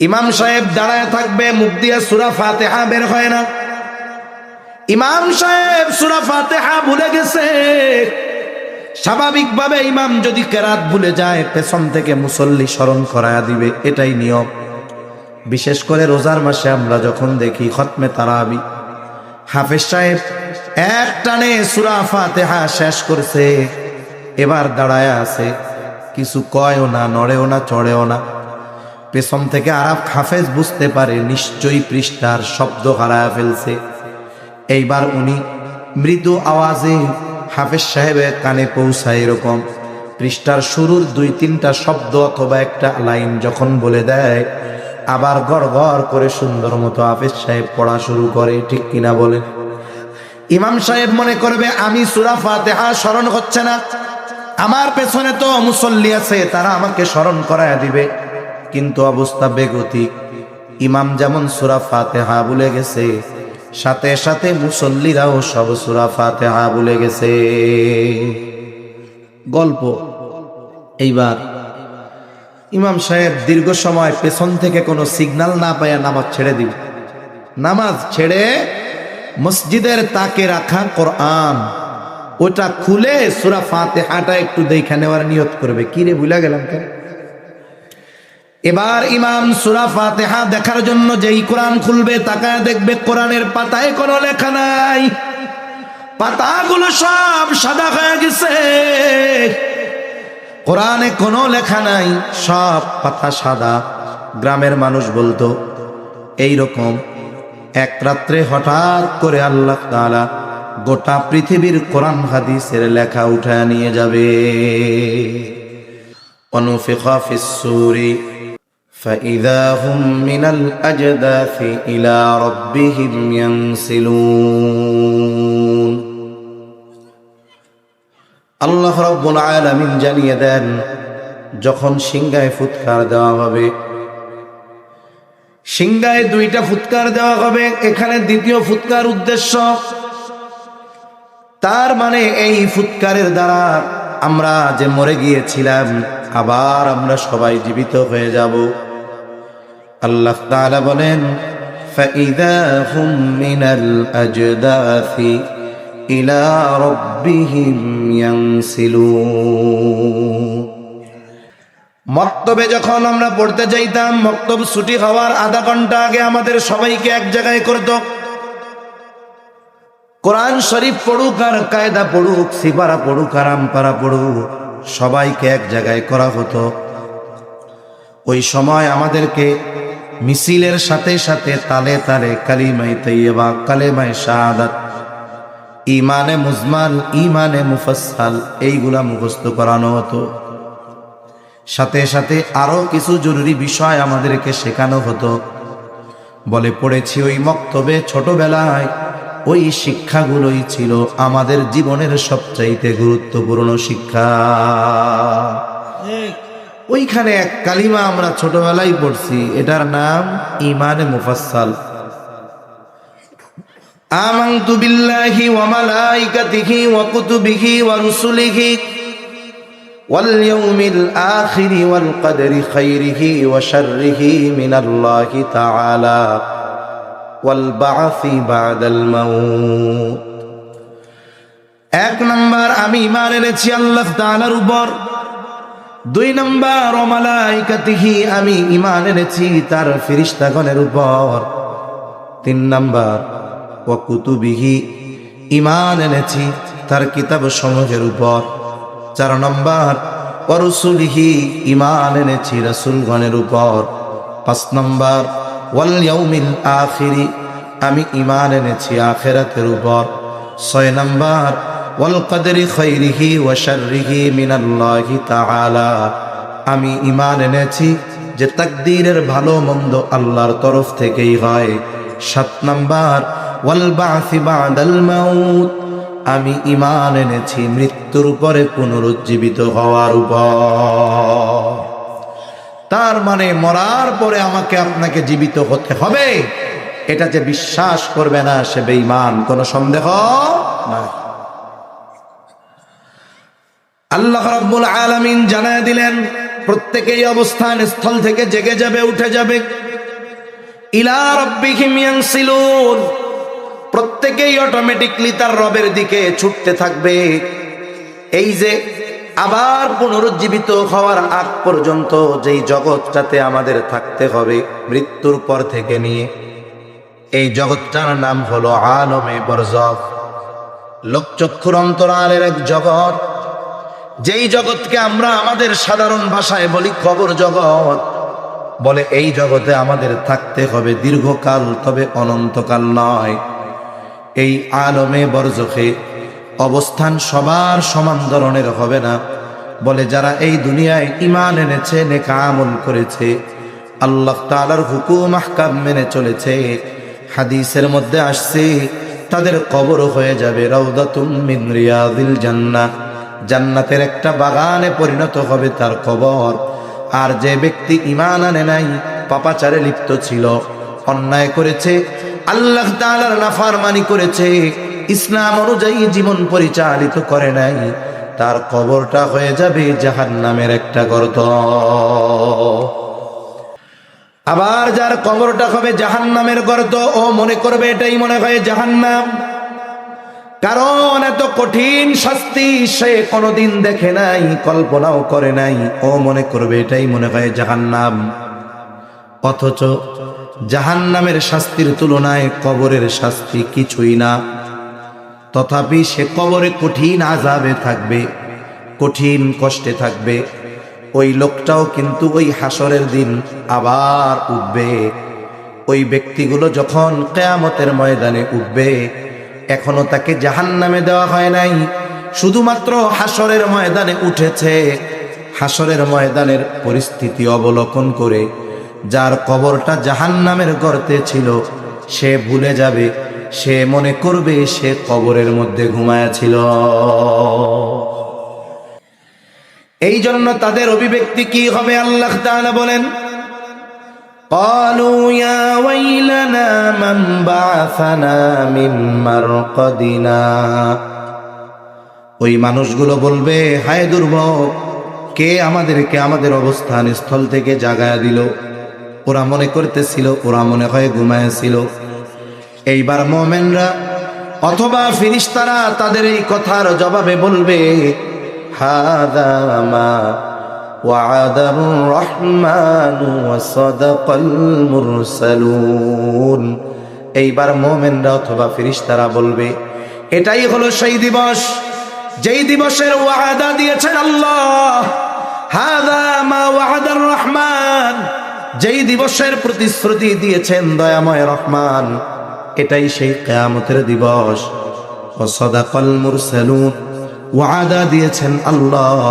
ইমাম সাহেব দাঁড়ায় থাকবে, মুখ দিয়ে সূরা ফাতিহা বের হয় না। ইমাম সাহেব সূরা ফাতিহা ভুলে গেছে। স্বাভাবিকভাবে ইমাম যদি কেরাত ভুলে যায়, পেছন থেকে মুসল্লি স্মরণ করায়া দিবে, এটাই নিয়ম। বিশেষ করে রোজার মাসে আমরা যখন দেখি খতমে তারাবি, হাফেজ সাহেব এক টানে সূরা ফাতিহা শেষ করছে, এবার দাঁড়ায় আছে, কিছু কয়ও না, নড়েও না, চড়েও না। পেছন থেকে আরেক হাফেজ বুঝতে পারে নিশ্চয়ই পৃষ্ঠার শব্দ হারায় ফেলছে। এইবার উনি মৃদু আওয়াজে হাফেজ সাহেবের কানে পৌঁছায়, এরকম পৃষ্ঠার শুরুর 2-3টা শব্দ অথবা একটা লাইন যখন বলে দেয়, আবার গড় গড় করে সুন্দর মতো হাফেজ সাহেব পড়া শুরু করে। ঠিক কিনা বলেন? ইমাম সাহেব মনে করবে আমি সূরা ফাতিহা স্মরণ হচ্ছে না, আমার পেছনে তো মুসল্লি আছে, তারা আমাকে স্মরণ করায় দিবে। কিন্তু অবস্থা বেগতিক। ইমাম যেমন সূরা ফাতিহা ভুলে গেছে, সাথে সাথে মুসল্লিরাও সব সূরা ফাতিহা ভুলে গেছে। গল্প, এইবার ইমাম সাহেব দীর্ঘ সময় পেছন থেকে কোনো সিগন্যাল না পায়া নামাজ ছেড়ে দিবে। নামাজ ছেড়ে মসজিদের তাকে রাখা কোরআন ওটা খুলে সূরা ফাতিহাটা একটু দেখে নেওয়ার নিয়ত করবে। কি রে, ভুলে গেলাম কেন? এবার ইমাম সূরা ফাতিহা দেখার জন্য যেই কোরআন খুলবে, তাকায় দেখবে কোরআনের পাতায় কোনো লেখা নাই, পাতাগুলো সব সাদা হয়ে গেছে, কোরআনে কোনো লেখা নাই, সব পাতা সাদা। গ্রামের মানুষ বলতো এইরকম এক রাত্রে হঠাৎ করে আল্লাহ তাআলা গোটা পৃথিবীর কোরআন হাদিসের লেখা উঠায় নিয়ে যাবে। অনুফিখা ফিস সূরি فإذا هم من الأجداث إلى ربهم ينسلون। আল্লাহ রাব্বুল আলামিন জানিয়ে দেন, যখন সিংহায় ফুৎকার দেওয়া হবে, সিংহায় 2টা ফুৎকার দেওয়া হবে। এখানে দ্বিতীয় ফুৎকার উদ্দেশ্য, তার মানে এই ফুৎকারের দ্বারা আমরা যে মরে গিয়েছিলাম আবার আমরা সবাই জীবিত হয়ে যাব। আল্লাহ তাআলা বলেন, فَإِذَا هُمْ مِنَ الْأَجْدَاثِ إِلَى رَبِّهِمْ يَنسِلُونَ। মক্তবে যখন আমরা পড়তে যাইতাম, মক্তব ছুটি হওয়ার আধা ঘন্টা আগে আমাদের সবাইকে এক জায়গায় করত। কোরআন শরীফ পড়ুক আর কায়দা পড়ুক, সিপারা পড়ুক আর আমপারা পড়ুক, সবাইকে এক জায়গায় করা হতো। ওই সময় আমাদেরকে মিছিলের সাথে সাথে তালে তালে কালিমায়ে তাইয়্যিবা, কালেমায়ে শাহাদাত, ঈমানে মুজমাল, ঈমানে মুফাসসাল এইগুলা মুখস্থ করানো হতো। সাথে সাথে আরো কিছু জরুরি বিষয় আমাদেরকে শেখানো হতো। বলে পড়েছি ওই মক্তবে ছোটবেলায় ওই শিক্ষাগুলোই ছিল আমাদের জীবনের সবচাইতে গুরুত্বপূর্ণ শিক্ষা। ওইখানে এক কালিমা আমরা ছোটবেলায় পড়ছি, এটার নাম ঈমানে মুফাসসাল। আমানতু বিল্লাহি ওয়া মালাইকাতিহি ওয়া কুতুবিহি ওয়া রুসুলিহি ওয়াল ইয়াউমিল আখিরি ওয়াল কদরি খাইরিহি ওয়া শাররিহি মিনাল্লাহি তাআলা ওয়াল বা'সি বা'দাল মাউত। 1 নাম্বার, আমি ঈমান এনেছি আল্লাহ তাআলার উপর। 2 নাম্বার, ওয়া মালাইকাতিহি, আমি ঈমান এনেছি তার ফেরেশতাগণের উপর। 3 নাম্বার, ওয়া কুতুবিহি, ঈমান এনেছি তার কিতাব সমূহের উপর। 4 নাম্বার, ওয়া রুসুলিহি, ঈমান এনেছি রাসূলগণের উপর। 5 নাম্বার, ওয়াল ইয়াউমিল আখিরি, আমি ঈমান এনেছি আখিরাতের উপর। 6 নাম্বার, ওয়াল কদরি খাইরিহি ওয়া শাররিহি মিনাল্লাহি তাআলা, আমি ঈমান এনেছি যে তাকদীরের ভালো মন্দ আল্লাহর তরফ থেকেই হয়। 7 নাম্বার, ওয়াল বা'সি বা'দাল মাউত, আমি ঈমান এনেছি মৃত্যুর পরে পুনরুজ্জীবিত হওয়ার উপর। তার মানে মরার পরে আমাকে আপনাকে জীবিত হতে হবে, এটা যে বিশ্বাস করবে না সে বেঈমান, কোনো সন্দেহ নাই। আল্লাহ রাব্বুল আলামিন জানায় দিলেন, প্রত্যেকেই অবস্থান স্থল থেকে জেগে যাবে, উঠে যাবে। ইলা রাব্বিহিম ইয়ানসিলুন, প্রত্যেকেই অটোমেটিকলি তার রবের দিকে ছুটতে থাকবে। এই যে আবার পুনরুজ্জীবিত হওয়ার আগ পর্যন্ত যেই জগৎটাতে আমাদের থাকতে হবে মৃত্যুর পর থেকে নিয়ে, এই জগৎটার নাম হলো আলমে বরজখ, লোকচক্ষুর অন্তরালের এক জগৎ, যেই জগৎকে আমরা আমাদের সাধারণ ভাষায় বলি কবর জগৎ। বলে এই জগতে আমাদের থাকতে হবে দীর্ঘকাল, তবে অনন্তকাল নয়। এই আলমে বরজখে অবস্থান সবার সমান ধরনের হবে না। বলে যারা এই দুনিয়ায় ঈমান এনেছে, নেক আমল করেছে, আল্লাহ তাআলার হুকুম আহকাম মেনে চলেছে, হাদিসের মধ্যে আসছে তাদের কবর হয়ে যাবে রাউদাতুম মিন রিয়াদিল জান্নাহ, জান্নাতের একটা বাগানে পরিণত হবে তার কবর। আর যে ব্যক্তি ঈমান আনে নাই, পাপাচারে লিপ্ত ছিল, অন্যায় করেছে, আল্লাহ তাআলার নাফরমানি করেছে, ইসলাম অনুযায়ী জীবন পরিচালিত করে নাই, তার কবরটা হয়ে যাবে জাহান্নামের একটা গর্ত। আবার যার কবরটা হবে জাহান্নামের গর্ত, ও মনে করবে এটাই মনে হয় জাহান্নাম, কারণ এত কঠিন শাস্তি সে কোনোদিন দেখে নাই, কল্পনাও করে নাই। ও মনে করবে এটাই মনে হয় জাহান্নাম। অথচ জাহান্নামের শাস্তির তুলনায় কবরের শাস্তি কিছুই না। তথাপি সে কবরে কঠিন আযাবে থাকবে, কঠিন কষ্টে থাকবে। ওই লোকটাও কিন্তু ওই হাসরের দিন আবার উঠবে। ওই ব্যক্তিগুলো যখন কিয়ামতের ময়দানে উঠবে, এখনো তাকে জাহান্নামে দেওয়া হয় নাই, শুধুমাত্র হাসরের ময়দানে উঠেছে। হাসরের ময়দানের পরিস্থিতি অবলোকন করে যার কবরটা জাহান্নামের গর্তে ছিল, সে ভুলে যাবে, সে মনে করবে সে কবরের মধ্যে ঘুমায়াছিল। এই জন্য তাদের অভিব্যক্তি কি হবে আল্লাহ তাআলা বলেন, قالوا يا ويلنا من بعثنا من مرقدنا, ওই মানুষগুলো বলবে হায় দুর্ভোগ, কে আমাদেরকে আমাদের অবস্থান স্থল থেকে জাগায়া দিল। ওরা মনে করতেছিল ওরা মনে হয় ঘুমায়াছিল। এইবার মুমিনরা অথবা ফেরেশতারা তাদের এই কথার জবাবে বলবে হাযা মা ওয়া'দার রহমানু ওয়া সাদাকাল মুরসালুন। এইবার মুমিনরা অথবা ফেরেশতারা বলবে এটাই হলো সেই দিবস যেই দিবসের ওয়াদা দিয়েছেন আল্লাহ। হাযা মা ওয়া'দার রহমান, যেই দিবসের প্রতিশ্রুতি দিয়েছেন দয়াময় রহমান, এটাই সেই কিয়ামতের দিবস। ওয়া সাদাকাল মুরসালুন, ওয়াদা দিয়েছেন আল্লাহ,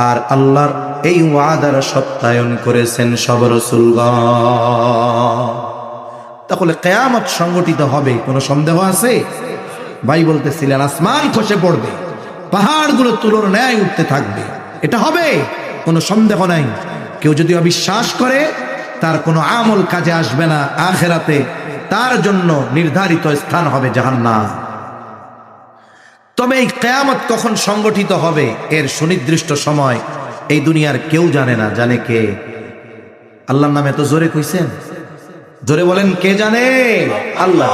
আর আল্লাহর এই ওয়াদার সত্যায়ন করেছেন সব রাসূলগণ। তাহলে কিয়ামত সংগঠিত হবে, কোনো সন্দেহ আছে? ভাই বলতেছিলেন আসমান খসে পড়বে, পাহাড়গুলো তুলোর ন্যায় উঠতে থাকবে, এটা হবে, কোনো সন্দেহ নাই। কেউ যদি অবিশ্বাস করে তার কোনো আমল কাজে আসবে না, আখিরাতে তার জন্য নির্ধারিত স্থান হবে জাহান্নাম। তবে এই কিয়ামত কখন সংগঠিত হবে এর সুনির্দিষ্ট সময় এই দুনিয়ার কেউ জানে না। জানে কে? আল্লাহর নামে এত জোরে কইছেন, জোরে বলেন কে জানে? আল্লাহ।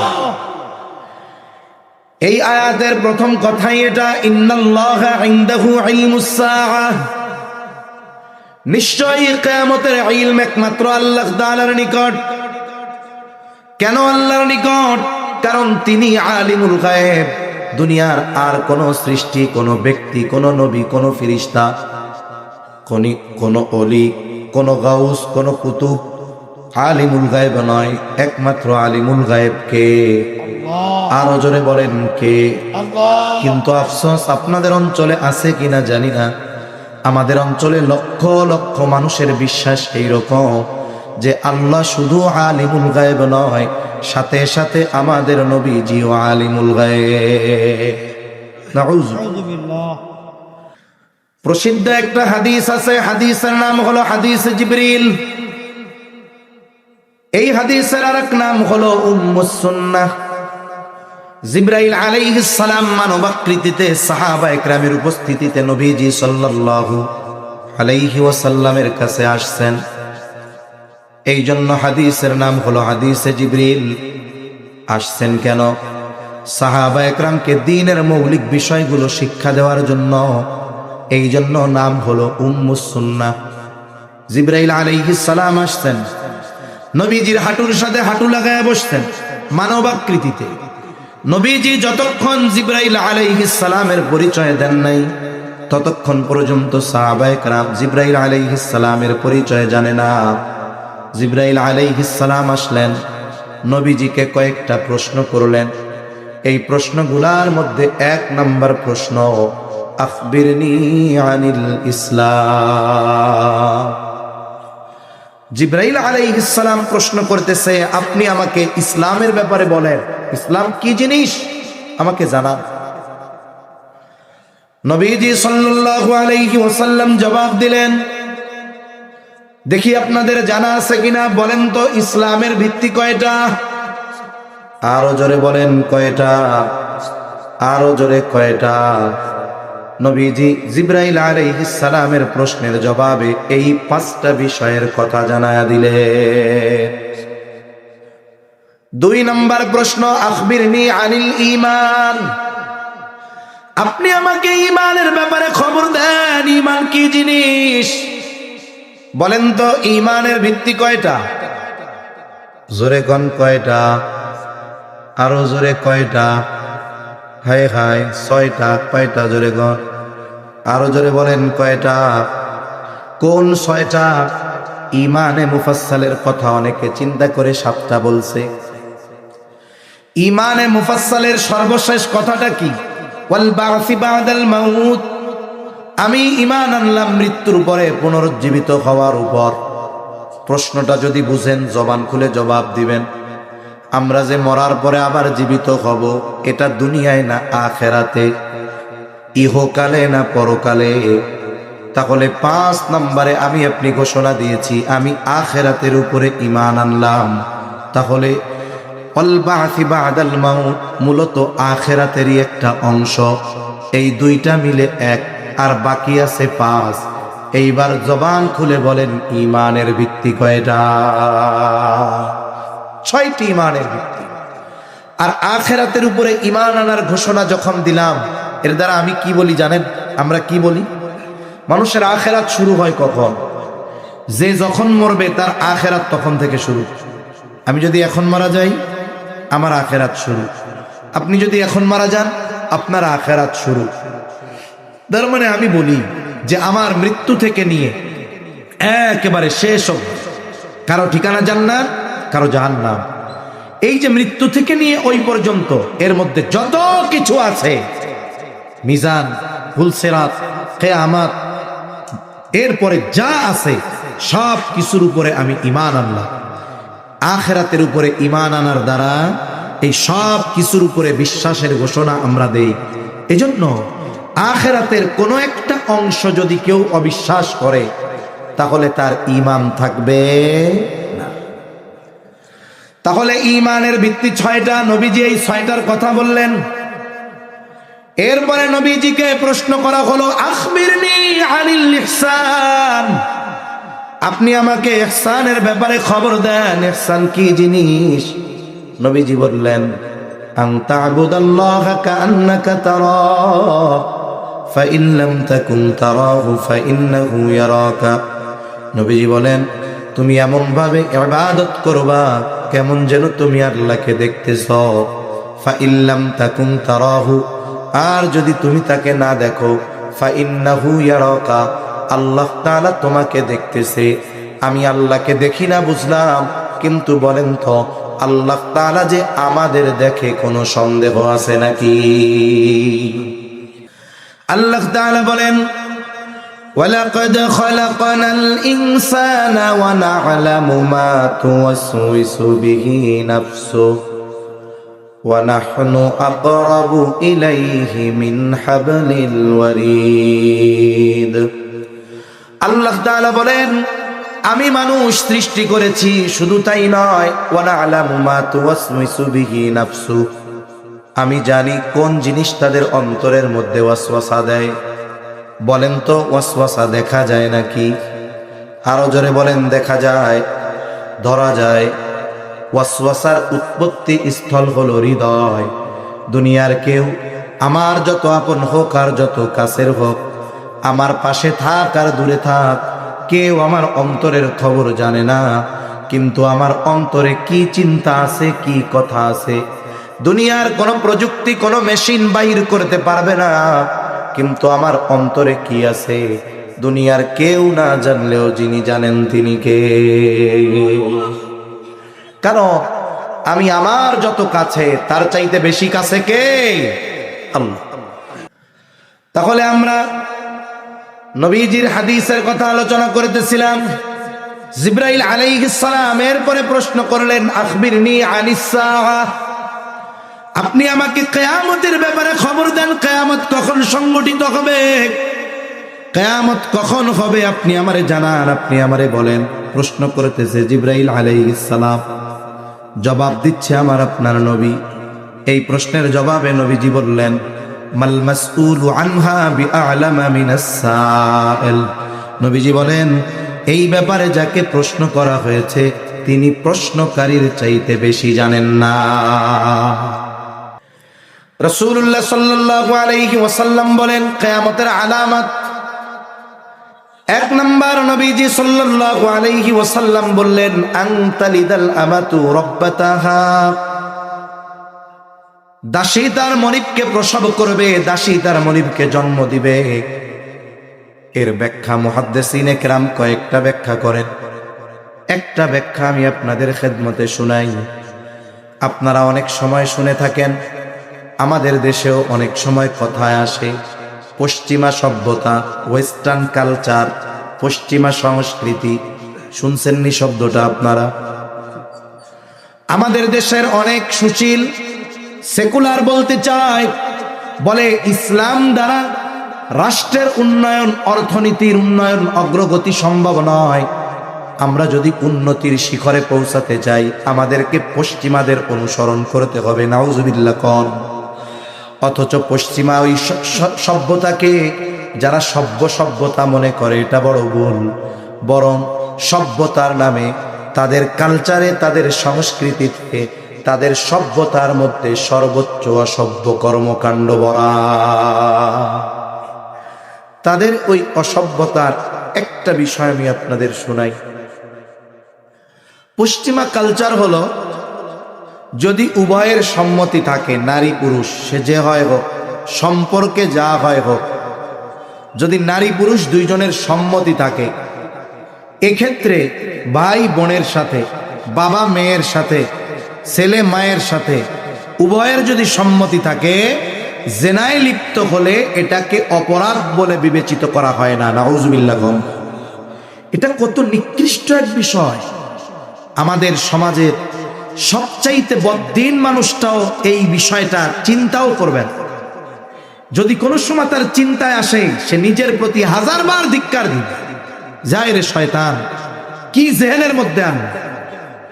এই আয়াতের প্রথম কথাই এটা, ইন্নাল্লাহা ইনদাহু ইলমুস সাআহ, নিশ্চয়ই কিয়ামতের ইলম একমাত্র আল্লাহ তাআলার নিকট। কেন আল্লাহর নিকট? কারণ তিনি আলিমুল গায়ব। দুনিয়ার আর কোন সৃষ্টি, কোন ব্যক্তি, কোন নবী, কোন ফেরেশতা, কোন ওলি, কোন গাউস, কোন কুতুব আলিমুল গায়ব নয়। একমাত্র আলিমুল গায়ব কে? আরো জোরে বলেন কে? কিন্তু আফসোস আপনাদের অঞ্চলে আছে কিনা জানি না, আমাদের অঞ্চলে লক্ষ লক্ষ মানুষের বিশ্বাস এইরকম যে আল্লাহ শুধু আলিমুল গায়ব নয়, সাথে সাথে আমাদের নবীজিও আলিমুল গায়ব। নাউযুবিল্লাহ। প্রসিদ্ধ একটা হাদিস আছে, হাদিসের নাম হলো হাদিস জিবরিল। এই হাদিসের আরেক নাম হলো উম্মুস সুন্নাহ। জিবরাইল আলাইহিস সালাম মানবাকৃতিতে সাহাবায়ে কেরামের উপস্থিতিতে নবীজি সাল্লাল্লাহু আলাইহি ওয়াসাল্লামের কাছে আসছেন। এই জন্য হাদিসের নাম হলো হাদিসে জিবরিল। আসছেন কেন? সাহাবা একরামকে দ্বীনের মৌলিক বিষয়গুলো শিক্ষা দেওয়ার জন্য। এই জন্য নাম হলো উম্মুস সুন্নাহ। জিবরাইল আলাইহিস সালাম আসছেন, নবীজির হাঁটুর সাথে হাঁটু লাগায় বসতেন মানবাকৃতিতে। নবীজি যতক্ষণ জিবরাইল আলাইহিস সালামের পরিচয় দেন নাই, ততক্ষণ পর্যন্ত সাহাবায়ে কেরাম জিবরাইল আলাইহিস সালামের পরিচয় জানে না। জিবরাইল আলাইহিস সালাম আসলেন, নবীজিকে কয়েকটা প্রশ্ন করলেন। এই প্রশ্নগুলার মধ্যে 1 নম্বর প্রশ্ন, আখবিরনি আনিল ইসলাম। জিবরাইল আলাইহিস সালাম প্রশ্ন করতেছে, আপনি আমাকে ইসলামের ব্যাপারে বলেন, ইসলাম কি জিনিস আমাকে জানান। নবীজি সাল্লাল্লাহু আলাইহি ওয়াসাল্লাম জবাব দিলেন, দেখি আপনাদের জানা আছে কিনা, বলেন তো ইসলামের ভিত্তি কয়টা? আরো জোরে বলেন কয়টা? আরো জোরে কয়টা? নবীজি জিবরাইল আলাইহিস সালামের প্রশ্নের জবাবে এই 5টা বিষয়ের কথা জানায়া দিলেন। 2 নম্বর প্রশ্ন, আখবিরনি আনিল ঈমান। আপনি আমাকে ঈমানের ব্যাপারে খবর দেন, ঈমান কি জিনিস বলেন তো। ঈমানের ভিত্তি কয়টা? জোরে কোন কয়টা? আরো জোরে কয়টা? হায় হায় 6টা। কয়টা? জোরে কোন, আরো জোরে বলেন কয়টা? কোন 6টা? ঈমানে মুফাসসালের কথা অনেকে চিন্তা করে 7টা বলছে। ঈমানে মুফাসসালের সর্বশেষ কথাটা কি? ওয়াল বা'সি বা'দাল মাউত। আমি ঈমান আনলাম মৃত্যুর পরে পুনরুজ্জীবিত হওয়ার উপর। প্রশ্নটা যদি বুঝেন জবান খুলে জবাব দিবেন। আমরা যে মরার পরে আবার জীবিত হব, এটা দুনিয়ায় না আখেরাতে, ইহকালে না পরকালে? তাহলে 5 নম্বরে আমি আপনি ঘোষণা দিয়েছি আমি আখেরাতের উপরে ঈমান আনলাম। তাহলে ওয়াল বা'সি বা'দাল মাউত মূলত আখেরাতেরই একটা অংশ। এই 2টা মিলে 1, আর বাকি আছে 5। এইবার জবান খুলে বলেন ঈমানের ভিত্তি কয়টা? 6টি ঈমানের ভিত্তি। আর আখেরাতের উপরে ঈমান আনার ঘোষণা যখন দিলাম, এর দ্বারা আমি কি বলি জানেন? আমরা কি বলি? মানুষের আখেরাত শুরু হয় কখন? যে যখন মরবে তার আখেরাত তখন থেকে শুরু। আমি যদি এখন মারা যাই, আমার আখেরাত শুরু। আপনি যদি এখন মারা যান, আপনার আখেরাত শুরু। তার মানে আমি বলি যে আমার মৃত্যু থেকে নিয়ে একেবারে শেষ অবধি কারো ঠিকানা জান্নাত, কারো জাহান্নাম। এই যে মৃত্যু থেকে নিয়ে ওই পর্যন্ত এর মধ্যে যত কিছু আছে, মিজান, ফুলসিরাত, কিয়ামত, এরপরে যা আছে সব কিছুর উপরে আমি ঈমান আনলাম। আখিরাতের উপরে ঈমান আনার দ্বারা এই সব কিছুর উপরে বিশ্বাসের ঘোষণা আমরা দেই। এজন্য আখিরাতের কোনো একটা অংশ যদি কেউ অবিশ্বাস করে, তাহলে তার ঈমান থাকবে না। তাহলে ঈমানের ভিত্তি 6টা। নবীজি এই 6টার কথা বললেন। এরপরে নবীজিকে প্রশ্ন করা হলো, আখবিরনি আনিল ইহসান। আপনি আমাকে ইহসানের ব্যাপারে খবর দেন, ইহসান কি জিনিস? নবীজি বললেন, আন তা'বুদাল্লাহা কাআন্নাকা তারাহু ফাইন লাম তাকুন তারাহু ফাইন্নাহু ইয়ারাকা। নবীজি বলেন, তুমি এমন ভাবে ইবাদত করবা কেমন যেন তুমি আল্লাহকে দেখতেছ। ফাইন লাম তাকুন তারাহু, আর যদি তুমি তাকে না দেখো, ফাইন্নাহু ইয়ারাকা, আল্লাহ তাআলা তোমাকে দেখতেছে। আমি আল্লাহকে দেখি না বুঝলাম, কিন্তু বলেন তো আল্লাহ তাআলা যে আমাদের দেখে কোনো সন্দেহ আছে নাকি? আল্লাহ তাআলা বলেন, ওয়ালাকাদ খালাকনাল ইনসানা ওয়া না'লামু মা তুওয়াসওয়িসু বিহি নাফসুহু ওয়া নাহনু আকরাবু ইলাইহি মিন হাবলিল ওয়ারিদ। আল্লাহ তাআলা বলেন, আমি মানুষ সৃষ্টি করেছি, শুধু তাই নয়, ওয়া না'লামু মা তুওয়াসওয়িসু বিহি নাফসুহু, আমি জানি কোন জিনিস তাদের অন্তরের মধ্যে ওয়াসওয়াসা দেয়। বলেন তো ওয়াসওয়াসা দেখা যায় নাকি? আরো জোরে বলেন দেখা যায়। ধরা যায়। ওয়াসওয়াসার উৎপত্তি স্থল হলো হৃদয়। দুনিয়ার কেউ আমার যত আপন হোক আর যত কাছের হোক, আমার পাশে থাক আর দূরে থাক, কেউ আমার অন্তরের খবর জানে না। কিন্তু আমার অন্তরে কি চিন্তা আছে, কি কথা আছে, দুনিয়ার কোনো প্রযুক্তি, কোনো মেশিন বাহির করতে পারবে না। কিন্তু আমার অন্তরে কি আছে দুনিয়ার কেউ না জানলেও যিনি জানেন তিনি কে? কারণ আমি আমার যত কাছে তার চাইতে বেশি কাছে কে? আল্লাহ। তাহলে আমরা নবীজির হাদিসের কথা আলোচনা করতেছিলাম। জিবরাইল আলাইহিস সালাম এরপরে প্রশ্ন করলেন, আখবিরনি আনিস সাআহ, আপনি আমাকে কিয়ামতের ব্যাপারে খবর দেন। কিয়ামত কখন সংগঠিত হবে, কিয়ামত কখন হবে আপনি আমারে জানান, আপনি আমারে বলেন। প্রশ্ন করতেছে জিবরাইল আলাইহিস সালাম, জবাব দিচ্ছে আমার আপনার নবী। এই প্রশ্নের জবাবে নবীজি বললেন, মাল মাসউলু আনহা বিআলামা মিনাস সাইল। নবীজি বলেন, এই ব্যাপারে যাকে প্রশ্ন করা হয়েছে তিনি প্রশ্নকারীর চাইতে বেশি জানেন না। রাসূলুল্লাহ সাল্লাল্লাহু আলাইহি ওয়াসাল্লাম বলেন, কিয়ামতের আলামত এক নাম্বার, নবীজি সাল্লাল্লাহু আলাইহি ওয়াসাল্লাম বললেন, আনতালিদাল আমাতু রাব্বাতাহা, দাসী তার মনিবকে প্রসব করবে, দাসী তার মনিবকে জন্ম দিবে। এর ব্যাখ্যা মুহাদ্দিসিনে কেরাম কয়েকটা ব্যাখ্যা করেন। একটা ব্যাখ্যা আমি আপনাদের খেদমতে শুনাই। আপনারা অনেক সময় শুনে থাকেন, আমাদের দেশেও অনেক সময় কথায় আসে, পশ্চিমা সভ্যতা, ওয়েস্টার্ন কালচার, পশ্চিমা সংস্কৃতি। শুনছেননি শব্দটা আপনারা? আমাদের দেশের অনেক সুশীল সেকুলার বলতে চায়, বলে ইসলাম দ্বারা রাষ্ট্রের উন্নয়ন, অর্থনীতির উন্নয়ন, অগ্রগতি সম্ভব নয়। আমরা যদি উন্নতির শিখরে পৌঁছাতে চাই আমাদেরকে পশ্চিমাদের অনুসরণ করতে হবে। নাউজুবিল্লাহ কোন। অথচ পশ্চিমা ওই সভ্যতাকে যারা সভ্যতা মনে করে, এটা বড় ভুল। বরং সভ্যতার নামে তাদের কালচারে, তাদের সংস্কৃতিতে, তাদের সভ্যতার মধ্যে সর্বোচ্চ অসভ্য কর্মকাণ্ড ভরা। তাদের ওই অসভ্যতার একটা বিষয় আমি আপনাদের শোনাই। পশ্চিমা কালচার হলো, যদি উভয়ের সম্মতি থাকে, নারী পুরুষ সে যে হয় হোক, সম্পর্কে যা হয় হোক, যদি নারী পুরুষ দুইজনের সম্মতি থাকে, এক্ষেত্রে ভাই বোনের সাথে, বাবা মেয়ের সাথে, ছেলে মায়ের সাথে উভয়ের যদি সম্মতি থাকে, জেনায় লিপ্ত হলে এটাকে অপরাধ বলে বিবেচিত করা হয় না। নাউজুবিল্লাহ। এটা কত নিকৃষ্ট এক বিষয়। আমাদের সমাজের সবচাইতে বদ্দিন মানুষটাও এই বিষয়টা চিন্তাও করবেন। যদি কোনো সময় তার চিন্তায় আসে, সে নিজের প্রতি হাজারবার ধিক্কার দিবে, যায় রে শয়তান, কি জেহেনের মধ্যে আন।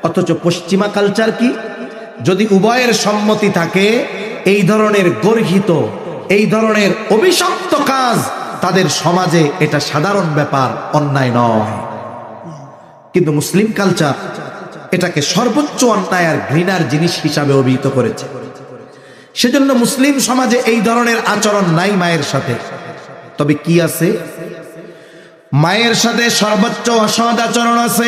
অথচ পশ্চিমা কালচার কি, যদি উভয়ের সম্মতি থাকে, এই ধরনের গর্হিত, এই ধরনের অভিশপ্ত কাজ তাদের সমাজে এটা সাধারণ ব্যাপার, অন্যায় নয়। কিন্তু মুসলিম কালচার এটাকে সর্বোচ্চ অন্যায় আর ঘৃণার জিনিস হিসাবে অভিহিত করেছে। সেজন্য মুসলিম সমাজে এই ধরনের আচরণ নাই মায়ের সাথে। তবে কি আছে? মায়ের সাথে সর্বোচ্চ অসৎ আচরণ আছে,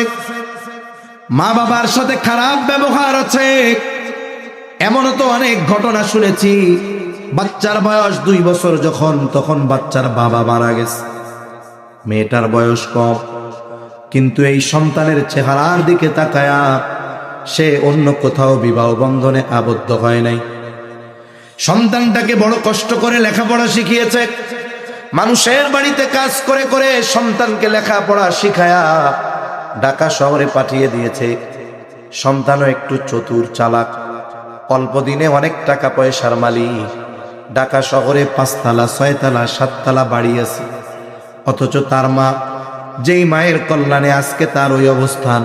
মা বাবার সাথে খারাপ ব্যবহার আছে। এমনও তো অনেক ঘটনা শুনেছি, বাচ্চার বয়স 2 বছর যখন, তখন বাচ্চার বাবা মারা গেছে। মেয়েটার বয়স কম, কিন্তু এই সন্তানের চেহারার দিকে তাকায়া সে অন্য কোথাও বিবাহ বন্ধনে আবদ্ধ হয় নাই। সন্তানটাকে বড় কষ্ট করে লেখাপড়া শিখিয়েছে, মানুষের বাড়িতে কাজ করে করে সন্তানকে লেখাপড়া শিখায়া ঢাকা শহরে পাঠিয়ে দিয়েছে। সন্তানও একটু চতুর চালাক, অল্প দিনে অনেক টাকা পয়সার মালিক। ঢাকা শহরে 5 তলা 6 তলা 7 তলা বাড়ি আছে। অথচ তার মা, যেই মায়ের কল্যাণে আজকে তার ওই অবস্থান,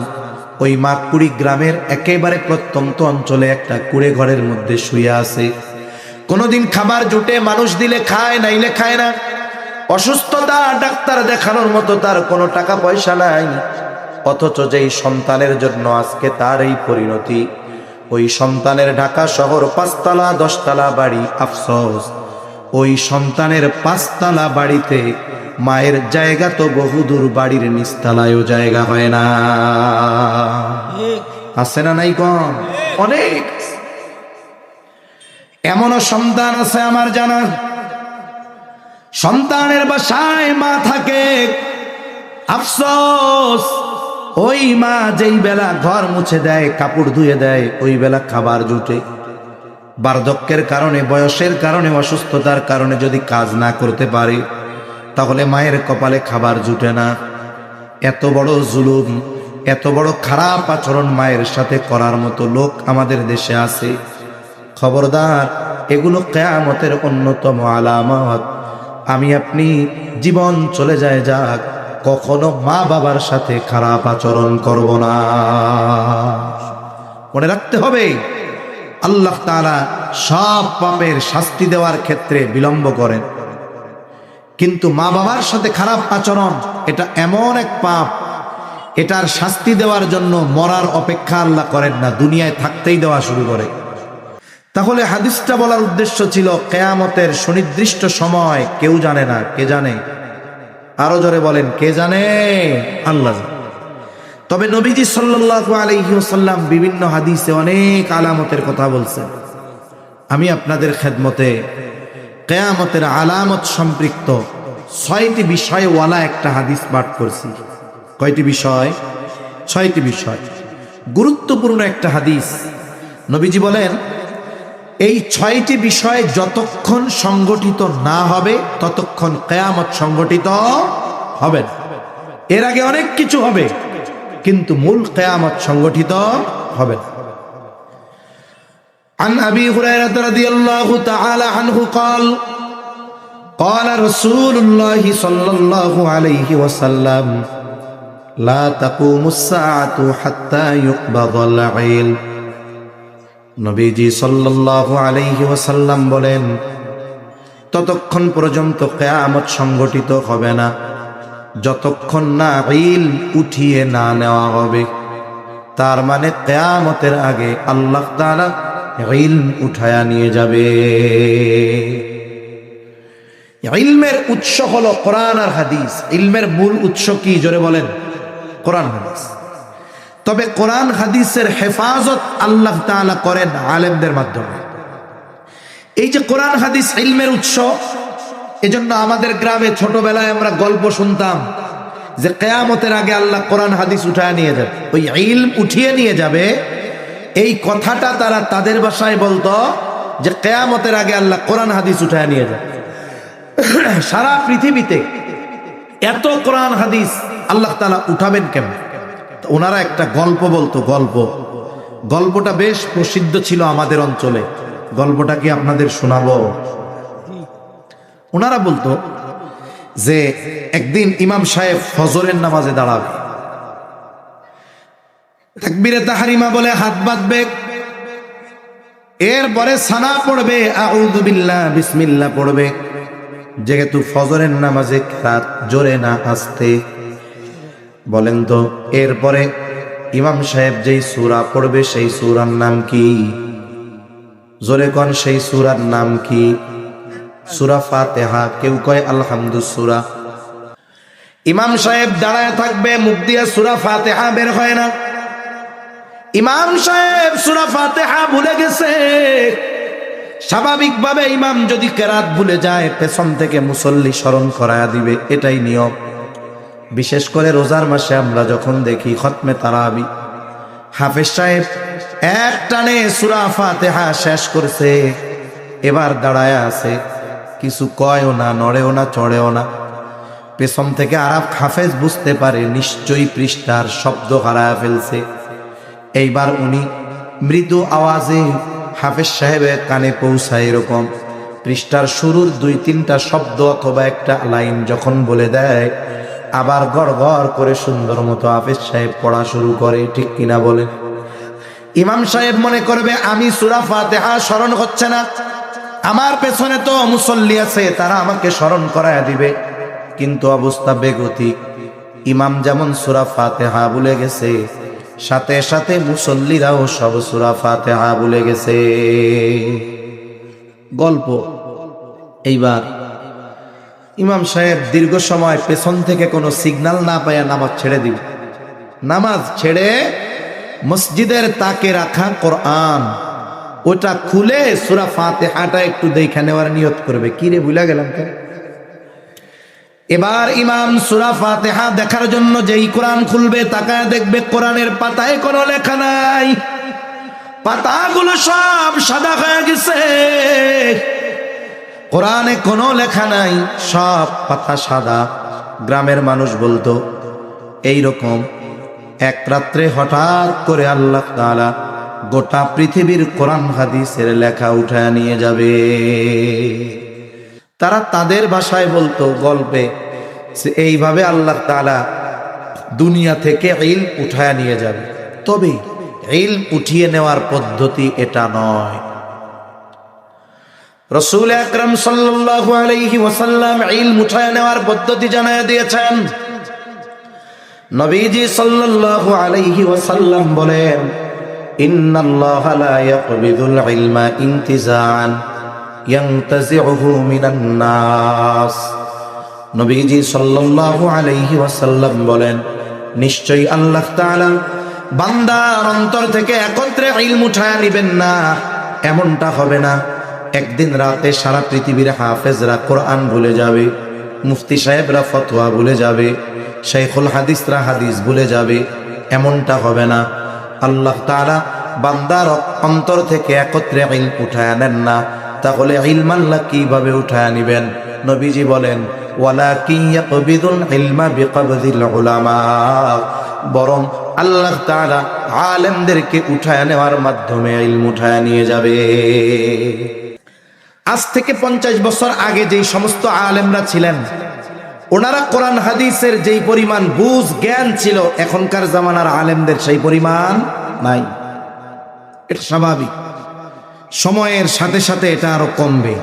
ওই মা কুড়িগ্রামের একেবারে প্রত্যন্ত অঞ্চলে একটা কুড়ে ঘরের মধ্যে শুয়ে আছে। কোনোদিন খাবার জুটে মানুষ দিলে খায়, নাইলে খায় না। অসুস্থতা, ডাক্তার দেখানোর মতো তার কোনো টাকা পয়সা নাই। অথচ যেই সন্তানের জন্য আজকে তার এই পরিণতি, ওই সন্তানের ঢাকা শহর 5 তলা 10 তলা বাড়ি। আফসোস, ওই সন্তানের 5 তলা বাড়িতে মায়ের জায়গা তো বহুদূর বাড়ির নিচতলায়ও জায়গা হয় না। আছে না নাই কম? অনেক। এমনও সন্তান আছে আমার জানা, সন্তানের বাসায় মা থাকে, আফসোস ওই মা যেই বেলা ঘর মুছে দেয়, কাপড় ধুয়ে দেয়, ওই বেলা খাবার জুটে। বার্ধক্যের কারণে, বয়সের কারণে, অসুস্থতার কারণে যদি কাজ না করতে পারে, তাহলে মায়ের কপালে খাবার জুটে না। এত বড় জুলুম, এত বড় খারাপ আচরণ মায়ের সাথে করার মতো লোক আমাদের দেশে আছে। খবরদার, এগুলো কিয়ামতের অন্যতম আলামত। আমি আপনি জীবন চলে যায় যাক, কখনো মা বাবার সাথে খারাপ আচরণ করব না। মনে রাখতে হবে, আল্লাহ তাআলা সব পাপের শাস্তি দেওয়ার ক্ষেত্রে বিলম্ব করেন, কিন্তু মা বাবার সাথে খারাপ আচরণ এটা এমন এক পাপ, এটার শাস্তি দেওয়ার জন্য মরার অপেক্ষা আল্লাহ করেন না, দুনিয়ায় থাকতেই দেওয়া শুরু করে। তাহলে হাদিসটা বলার উদ্দেশ্য ছিল কিয়ামতের সুনির্দিষ্ট সময় কেউ জানে না। কে জানে? আরো জোরে বলেন, কে জানে? আল্লাহ জানে। তবে নবীজি সাল্লাল্লাহু আলাইহি ওয়াসাল্লাম বিভিন্ন হাদিসে অনেক আলামতের কথা বলছেন। আমি আপনাদের খেদমতে কিয়ামতের আলামত সম্পৃক্ত 6টি বিষয়ওয়ালা একটা হাদিস পাঠ করছি। কয়টি বিষয়? 6টি বিষয়, গুরুত্বপূর্ণ একটা হাদিস। নবীজি বলেন, এই 6টি বিষয় যতক্ষণ সংগঠিত না হবে ততক্ষণ কিয়ামত সংগঠিত হবে না। এর আগে অনেক কিছু হবে, কিন্তু মূল কিয়ামত সংগঠিত হবে না। عن أبي هريرة رضي الله تعالى عنه قال قال رسول الله صلى الله عليه وسلم لا تقوم الساعة حتى يقبض العيل। নবীজি সাল্লাল্লাহু আলাইহি ওয়াসাল্লাম বলেন, ততক্ষণ পর্যন্ত কিয়ামত সংগঠিত হবে না যতক্ষণ না ইলম উঠিয়ে না নেওয়া হবে। তার মানে কিয়ামতের আগে আল্লাহ তাআলা ইলম উঠায়া নিয়ে যাবে। ইলমের উৎস হলো কোরআন আর হাদিস। ইলমের মূল উৎস কি? জোরে বলেন, কোরআন হাদিস। তবে কোরআন হাদিসের হেফাজত আল্লাহ তাআলা করেন আলেমদের মাধ্যমে। এই যে কোরআন হাদিস ইলমের উৎস, এজন্য আমাদের গ্রামে ছোটবেলায় আমরা গল্প শুনতাম যে কিয়ামতের আগে আল্লাহ কোরআন হাদিস উঠায় নিয়ে যাবে। ওই ইলম উঠিয়ে নিয়ে যাবে, এই কথাটা তারা তাদের ভাষায় বলতো যে কিয়ামতের আগে আল্লাহ কোরআন হাদিস উঠায় নিয়ে যাবে। সারা পৃথিবীতে এত কোরআন হাদিস আল্লাহ তাআলা উঠাবেন কেমন? ওনারা একটা গল্প বলতো, গল্পটা বেশ প্রসিদ্ধ ছিল আমাদের অঞ্চলে। গল্পটা কি আপনাদের শোনাবো? ওনারা বলতো যে একদিন ইমাম সাহেব ফজরের নামাজে দাঁড়াবে, তাকবীরে তাহরিমা বলে হাত বাঁধবে, এরপরে সানা পড়বে, আউযু বিল্লাহ বিসমিল্লাহ পড়বে। যেহেতু ফজরের নামাজে রাত জোরে না আস্তে, বলেন তো এরপরে ইমাম সাহেব যেই সূরা পড়বে সেই সূরার নাম কি? জোরে কোন, সেই সূরার নাম কি? সূরা ফাতিহা। কেউ কয় আলহামদু সূরা। ইমাম সাহেব দাঁড়ায় থাকবে, মুখ দিয়ে সূরা ফাতিহা বের হয় না। ইমাম সাহেব সূরা ফাতিহা ভুলে গেছে। স্বাভাবিকভাবে ইমাম যদি কেরাত ভুলে যায়, পেছন থেকে মুসল্লি স্মরণ করায়া দিবে, এটাই নিয়ম। বিশেষ করে রোজার মাসে আমরা যখন দেখি খতমে তারাবি, হাফেজ সাহেব এক টানে সূরা ফাতিহা শেষ করছে, এবার দাঁড়ায় আছে, কিছু কয়ও না, নড়েও না, চড়েও না। পেছন থেকে আরেক হাফেজ বুঝতে পারে নিশ্চয়ই পৃষ্ঠার শব্দ হারায় ফেলছে। এইবার উনি মৃদু আওয়াজে হাফেজ সাহেবের কানে পৌঁছায়, এরকম পৃষ্ঠার শুরুর 2-3টা শব্দ অথবা একটা লাইন যখন বলে দেয়, আবার গড় গড় করে সুন্দর মতো হাফেজ সাহেব পড়া শুরু করে। ঠিক কিনা বলেন? ইমাম সাহেব মনে করবে আমি সূরা ফাতিহা স্মরণ হচ্ছে না, আমার পেছনে তো মুসল্লি আছে, তারা আমাকে স্মরণ করায় দিবে। কিন্তু অবস্থা বেগতিক। ইমাম যেমন সূরা ফাতিহা ভুলে গেছে, সাথে সাথে মুসল্লিরাও সব সূরা ফাতিহা ভুলে গেছে। গল্প, এইবার ইমাম সাহেব দীর্ঘ সময় পেছন থেকে কোনো সিগন্যাল না পায়া নামাজ ছেড়ে দিল। নামাজ ছেড়ে মসজিদের তাকে রাখা কোরআন ওটা খুলে সূরা ফাতিহাটা একটু দেখে নেওয়ার নিয়ত করবে। কি রে ভুলে গেলাম কেন? এবার ইমাম সূরা ফাতিহা দেখার জন্য যেই কোরআন খুলবে তাকায় দেখবে কোরআনের পাতায় কোনো লেখা নাই, পাতাগুলো সব সাদা হয়ে গেছে, কোরআনে কোনো লেখা নাই, সব পাতা সাদা। গ্রামের মানুষ বলতো এইরকম এক রাত্রে হঠাৎ করে আল্লাহ তাআলা গোটা পৃথিবীর কোরআন হাদিসের লেখা উঠায় নিয়ে যাবে। তারা তাদের ভাষায় বলতো গল্পে, এইভাবে আল্লাহ তাআলা দুনিয়া থেকে ইলম উঠায় নিয়ে যাবে। তবে ইলম উঠিয়ে নেওয়ার পদ্ধতি এটা নয়। রাসূল আকরাম সাল্লাল্লাহু আলাইহি ওয়াসাল্লাম ইলম উঠায় নেওয়ার পদ্ধতি জানায় দিয়েছেন। নবীজি সাল্লাল্লাহু আলাইহি ওয়াসাল্লাম বলেন, ইন্নাল্লাহা লা ইয়াকবিদুল ইলমা ইনতিজাআন ইয়ানতাজিউহু মিনান নাস। নবীজি সাল্লাল্লাহু আলাইহি ওয়াসাল্লাম বলেন, নিশ্চয়ই আল্লাহ তাআলা বান্দার অন্তর থেকে একত্রে ইলম উঠায় নেবেন না, এমনটা হবে না। একদিন রাতে সারা পৃথিবীর হাফেজরা কোরআন ভুলে যাবে, মুফতি সাহেবরা ফতোয়া ভুলে যাবে, শাইখুল হাদিসরা হাদিস ভুলে যাবে, এমনটা হবে না। আল্লাহ তাআলা বান্দার অন্তর থেকে একত্রে ইলম উঠায় নেন না। তাহলে ইলম আল্লাহ কিভাবে উঠায় নেবেন? নবীজি বলেন, ওয়ালাকিন ইয়াকবিদুল ইলমা বিকবদিল উলামা, বরং আল্লাহ তাআলা আলেমদেরকে উঠায় নেওয়ার মাধ্যমে ইলম উঠায় নিয়ে যাবে। আজ থেকে 50 বছর আগে যেই সমস্ত আলেমরা ছিলেন, ওনারা কোরআন হাদিসের যেই পরিমাণ বুঝ জ্ঞান ছিল, এখনকার জামানার আলেমদের সেই পরিমাণ নাই। এটা স্বাভাবিক, সময়ের সাথে সাথে এটা আরো কমবে,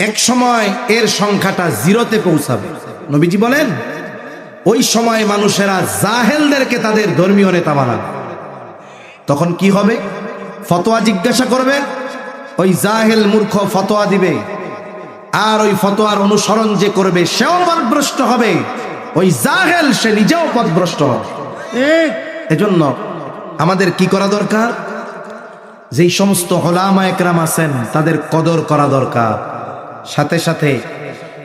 এক সময় এর সংখ্যাটা জিরোতে পৌঁছাবে। নবীজি বলেন, ওই সময় মানুষেরা জাহেলদেরকে তাদের ধর্মীয় নেতা বানাবে। তখন কি হবে? ফতোয়া জিজ্ঞাসা করবে, ওই জাহেল মূর্খ ফতোয়া দিবে, আর ওই ফতোয়ার অনুসরণ যে করবে সেও পথভ্রষ্ট হবে, ওই জাহেল সে নিজেও পথভ্রষ্ট হবে। এজন্য আমাদের কি করা দরকার? যেই সমস্ত উলামা একরাম আছেন তাদের কদর করা দরকার। সাথে সাথে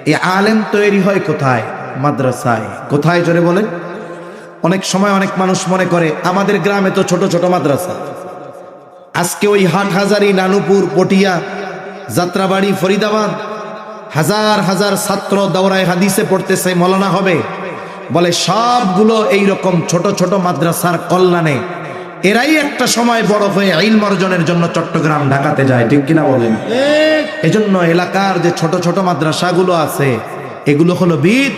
এই আলেম তৈরি হয় কোথায়? মাদ্রাসায়। কোথায় জোরে বলেন? অনেক সময় অনেক মানুষ মনে করে আমাদের গ্রামে তো ছোট ছোট মাদ্রাসা। আজকে ওই হাটহাজারী, নানুপুর, পটিয়া, যাত্রাবাড়ি, ফরিদাবাদ হাজার হাজার ছাত্র দাওরায়ে হাদিসে পড়তেছে, মৌলানা হবে, বলে সবগুলো এইরকম ছোট ছোট মাদ্রাসার কল্যাণে এরাই একটা সময় বড় হয়ে ইলম অর্জনের জন্য চট্টগ্রাম, ঢাকাতে যায়। ঠিক কিনা বলেন? এজন্য এলাকার যে ছোট ছোট মাদ্রাসাগুলো আছে এগুলো হলো বিদ।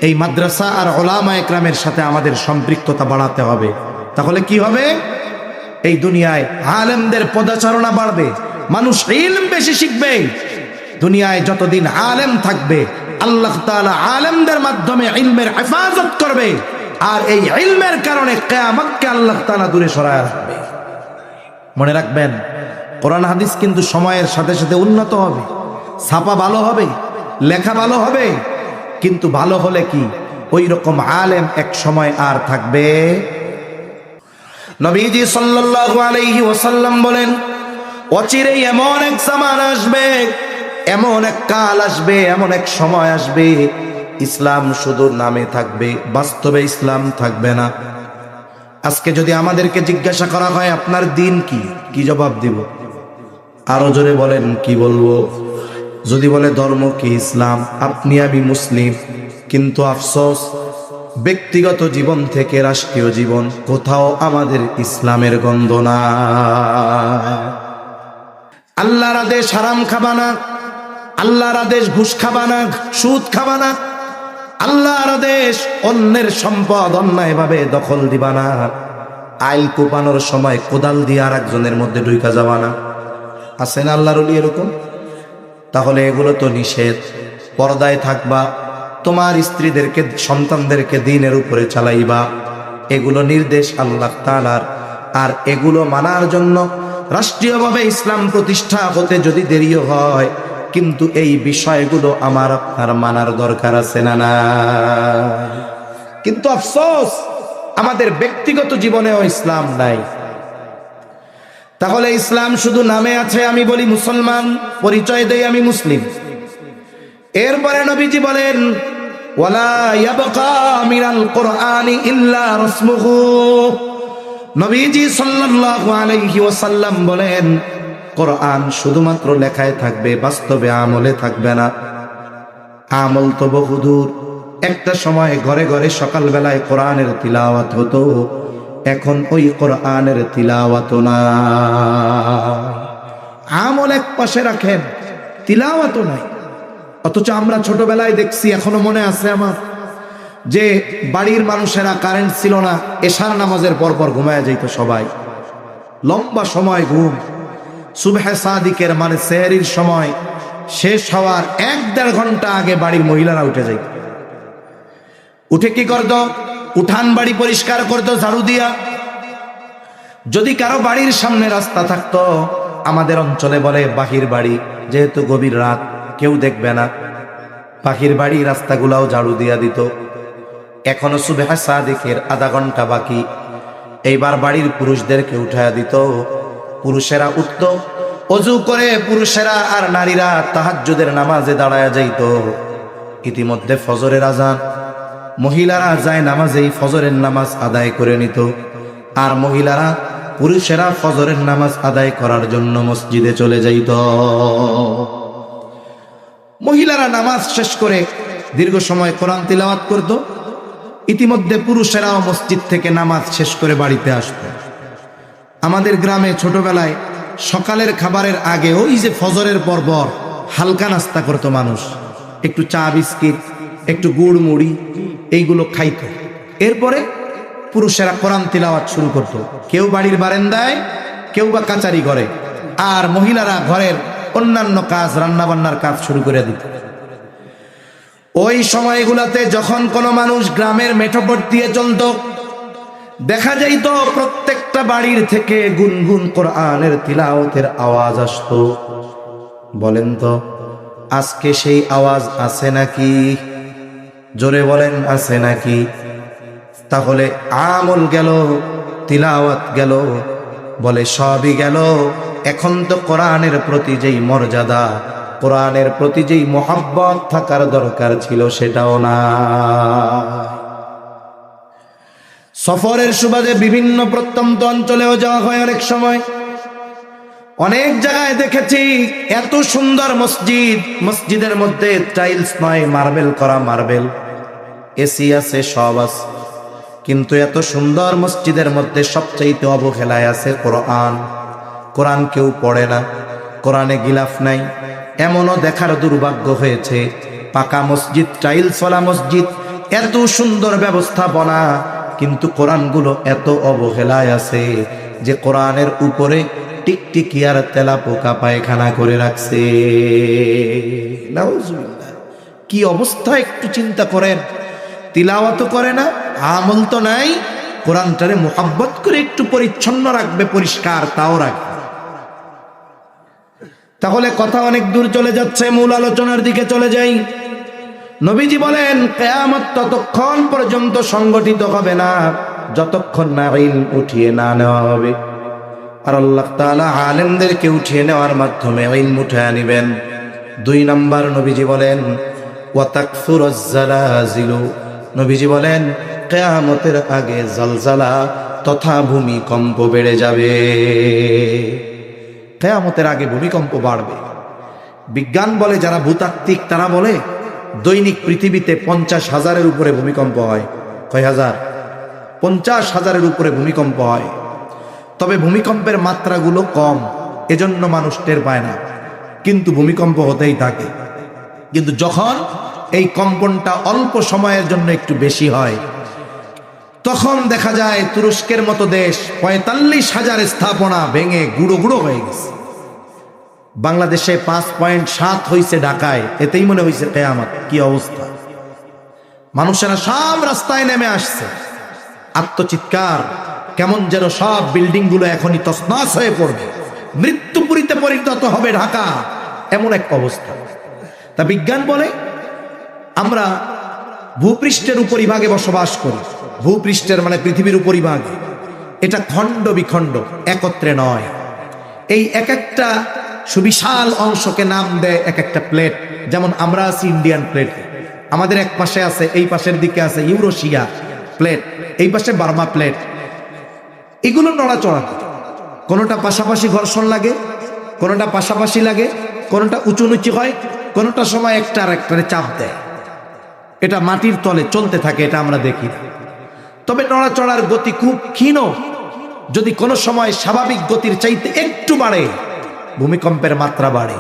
এই মাদ্রাসা আর উলামা একরামের সাথে আমাদের সম্পৃক্ততা বাড়াতে হবে। তাহলে কি হবে? এই দুনিয়ায় আলেমদের পদাচারণা বাড়বে, মানুষ ইলম বেশি শিখবে। দুনিয়ায় যতদিন আলেম থাকবে আল্লাহ তাআলা আলেমদের মাধ্যমে ইলমের হেফাজত করবে, আর এই ইলমের কারণে কিয়ামতকে আল্লাহ তাআলা দূরে সরায় রাখবে। মনে রাখবেন, কোরআন হাদিস কিন্তু সময়ের সাথে সাথে উন্নত হবে, ছাপা ভালো হবে, লেখা ভালো হবে, কিন্তু ভালো হলে কি ওই রকম আলেম এক সময় আর থাকবে? নবীজি সাল্লাল্লাহু আলাইহি ওয়াসাল্লাম বলেন, অচিরেই এমন এক জামানা আসবে, এমন এক কাল আসবে, এমন এক সময় আসবে, ইসলাম শুধু নামে থাকবে, বাস্তবে ইসলাম থাকবে না। আজকে যদি আমাদেরকে জিজ্ঞাসা করা হয় আপনার দিন কি, কি জবাব দিব? আরো জোরে বলেন, কি বলবো? যদি বলে ধর্ম কি ইসলাম, আপনি আমি মুসলিম, কিন্তু আফসোস ব্যক্তিগত জীবন থেকে রাষ্ট্রীয় জীবন কোথাও আমাদের ইসলামের গন্ধ না। আল্লাহর আদেশ হারাম খাবা না, আল্লাহর আদেশ ঘুষ খাবা না, সুদ খাবা না, আল্লাহর আদেশ অন্যের সম্পদ অন্যায়ভাবে দখল দিবা না, আইল কোপানোর সময় কোদাল দিয়ে আর একজনের মধ্যে ঢুকা যাবা না। আছে না আল্লাহর ওলি এরকম? তাহলে এগুলো তো নিষেধ। পর্দায় থাকবা, তোমার স্ত্রীদেরকে সন্তানদেরকে দ্বীনের উপরে চালাইবা, এগুলো নির্দেশ আল্লাহ তাআলার। আর এগুলো মানার জন্য রাষ্ট্রীয়ভাবে ইসলাম প্রতিষ্ঠা হতে যদি দেরিও হয়, কিন্তু এই বিষয়গুলো আমার আপনার মানার দরকার আছে না না? কিন্তু আফসোস, আমাদের ব্যক্তিগত জীবনেও ইসলাম নাই। তাহলে ইসলাম শুধু নামে আছে। আমি বলি মুসলমান, পরিচয় দেই আমি মুসলিম। এরপরে নবীজি বলেন, ওয়ালা ইয়াবকা মিনাল কুরআনি ইল্লা রাসমুহু। নবীজি সাল্লাল্লাহু আলাইহি ওয়াসাল্লাম বলেন, কোরআন শুধুমাত্র লেখায় থাকবে, বাস্তবে আমলে থাকবে না। আমল তো বহুদূর। একটা সময় ঘরে ঘরে সকালবেলায় কোরআনের তিলাওয়াত হতো, এখন ওই কোরআনের তিলাওয়াত না। আমল এক পাশে রাখেন, তিলাওয়াত নাই। অথচ আমরা ছোটবেলায় দেখছি, এখনো মনে আছে আমার, যে বাড়ির মানুষেরা কারেন্ট ছিল না, এশার নামাজের পরপর ঘুমায় যাইত সবাই, লম্বা সময় ঘুম। সুবহে সাদিকের মানে সেহরির সময় শেষ হওয়ার 1-1.5 ঘন্টা আগে বাড়ির মহিলারা উঠে যাইত। উঠে কি করত? উঠান বাড়ি পরিষ্কার করত ঝাড়ু দিয়া। যদি কারো বাড়ির সামনে রাস্তা থাকতো, আমাদের অঞ্চলে বলে বাহির বাড়ি, যেহেতু গভীর রাত কেউ দেখবে না, বাহির বাড়ি রাস্তাগুলাও ঝাড়ু দিয়া দিত। এখনো সুবহে সাদিকের আধা ঘন্টা বাকি, এইবার বাড়ির পুরুষদেরকে উঠায়া দিত। পুরুষেরা উঠত, অজু করে পুরুষেরা আর নারীরা তাহাজ্জুদের নামাজে দাঁড়ায়া যাইত। ইতিমধ্যে ফজরের আজান, মহিলারা যায় নামাজেই ফজরের নামাজ আদায় করে নিত। আর মহিলারা, পুরুষেরা ফজরের নামাজ আদায় করার জন্য মসজিদে চলে যাইত। মহিলারা নামাজ শেষ করে দীর্ঘ সময় কোরআন তিলাওয়াত করত। ইতিমধ্যে পুরুষেরাও মসজিদ থেকে নামাজ শেষ করে বাড়িতে আসত। আমাদের গ্রামে ছোটবেলায় সকালের খাবারের আগে, ওই যে ফজরের পর হালকা নাস্তা করত মানুষ, একটু চা বিস্কিট, একটু গুড় মুড়ি, এইগুলো খাইত। এরপরে পুরুষেরা কোরআন তিলাওয়াত শুরু করত, কেউ বাড়ির বারান্দায়, কেউ বা কাচারি ঘরে, আর মহিলারা ঘরের অন্যান্য কাজ, রান্নাবান্নার কাজ শুরু করে দিত। ওই সময়গুলাতে যখন কোনো মানুষ গ্রামের মেঠোপথ দিয়ে চলত, দেখা যাইত প্রত্যেকটা বাড়ির থেকে গুনগুন কোরআনের তিলাওয়াতের আওয়াজ আসতো। বলেন তো, আজকে সেই আওয়াজ আছে নাকি? জোরে বলেন, আছে নাকি? তাহলে আমল গেল, তিলাওয়াত গেল, বলে সবই গেল। এখন তো কোরআনের প্রতি যেই মর্যাদা, কোরআনের প্রতি যেই মহব্বত থাকার দরকার ছিল, সেটাও না। সফরের সুবাদে বিভিন্ন প্রত্যন্ত অঞ্চলেও যাওয়া হয়। অনেক সময় অনেক জায়গায় দেখেছি এত সুন্দর মসজিদ, মসজিদের মধ্যে টাইলস নয়, মার্বেল করা, মার্বেল, এসি আছে, সব আছে, কিন্তু এত সুন্দর মসজিদের মধ্যে সবচাইতে অবহেলায় আছে কোরআন। কোরআন কেউ পড়ে না, কোরআনে গিলাফ নাই। এমনও দেখার দুর্ভাগ্য হয়েছে, পাকা মসজিদ, টাইলসওয়ালা মসজিদ, এত সুন্দর ব্যবস্থাপনা, কিন্তু কোরআনগুলো এত অবহেলায় আছে যে কোরআনের উপরে টিকটিকি আর তেলা পোকা পায়খানা করে রাখছে। নাউজুবিল্লাহ, কি অবস্থা একটু চিন্তা করেন। তিলাওয়াত করে না, আমল তো নাই, কোরআনটারে মুহাব্বত করে একটু পরিচ্ছন্ন রাখবে, পরিষ্কার, তাও রাখবে। তাহলে কথা অনেক দূর চলে যাচ্ছে, মূল আলোচনার দিকে চলে যাই। নবীজি বলেন, কিয়ামত ততক্ষণ পর্যন্ত সংগঠিত হবে না যতক্ষণ না ইলম উঠিয়ে না নেওয়া হবে। আর আল্লাহ তাআলা আলেমদেরকে উঠিয়ে নেওয়ার মাধ্যমে ইলম উঠিয়ে নেবেন। 2 নাম্বার, নবীজি বলেন, ওয়া তাকসুরুজ জালাজিলু। নবীজি বলেন, কিয়ামতের আগে জালজালা তথা ভূমিকম্প বেড়ে যাবে। কিয়ামতের আগে ভূমিকম্প বাড়বে। বিজ্ঞান বলে, যারা ভূতাত্ত্বিক তারা বলে, দৈনিক পৃথিবীতে 50,000-এর উপরে ভূমিকম্প হয়। কয় হাজার? 50,000-এর উপরে ভূমিকম্প হয়। তবে ভূমিকম্পের মাত্রাগুলো কম, এজন্য মানুষ টের পায় না, কিন্তু ভূমিকম্প হতেই থাকে। কিন্তু যখন এই কম্পনটা অল্প সময়ের জন্য একটু বেশি হয়, তখন দেখা যায় তুরস্কের মতো দেশ 45,000 স্থাপনা ভেঙে গুঁড়ো গুঁড়ো হয়ে গেছে। বাংলাদেশে 5.7 হয়েছে ঢাকায়, এতেই মনে হয়েছে কিয়ামত। কি অবস্থা! মানুষেরা সব রাস্তায় নেমে আসছে, আত্মচিৎকার, কেমন যেন সব বিল্ডিং গুলো এখনই তছনছ হয়ে পড়বে, মৃত্যুপুরীতে পরিণত হবে ঢাকা, এমন এক অবস্থা। তা বিজ্ঞান বলে আমরা ভূপৃষ্ঠের উপরিভাগে বসবাস করি। ভূপৃষ্ঠের মানে পৃথিবীর উপরিভাগে। এটা খণ্ড বিখণ্ড, একত্রে নয়। এই এক একটা সুবিশাল অংশকে নাম দেয় এক একটা প্লেট। যেমন আমরা আছি ইন্ডিয়ান প্লেট, আমাদের এক পাশে আছে, এই পাশের দিকে আছে ইউরোশিয়া প্লেট, এই পাশে বার্মা প্লেট। এগুলো নড়াচড়া, কোনোটা পাশাপাশি ঘর্ষণ লাগে, কোনোটা পাশাপাশি লাগে, কোনোটা উঁচু নিচু হয়, কোনোটা সময় একটা আর একটারে চাপ দেয়। এটা মাটির তলে চলতে থাকে, এটা আমরা দেখি না। তবে নড়াচড়ার গতি খুব ক্ষীণ। যদি কোনো সময় স্বাভাবিক গতির চাইতে একটু বাড়ে, ভূমিকম্পের মাত্রা বাড়ে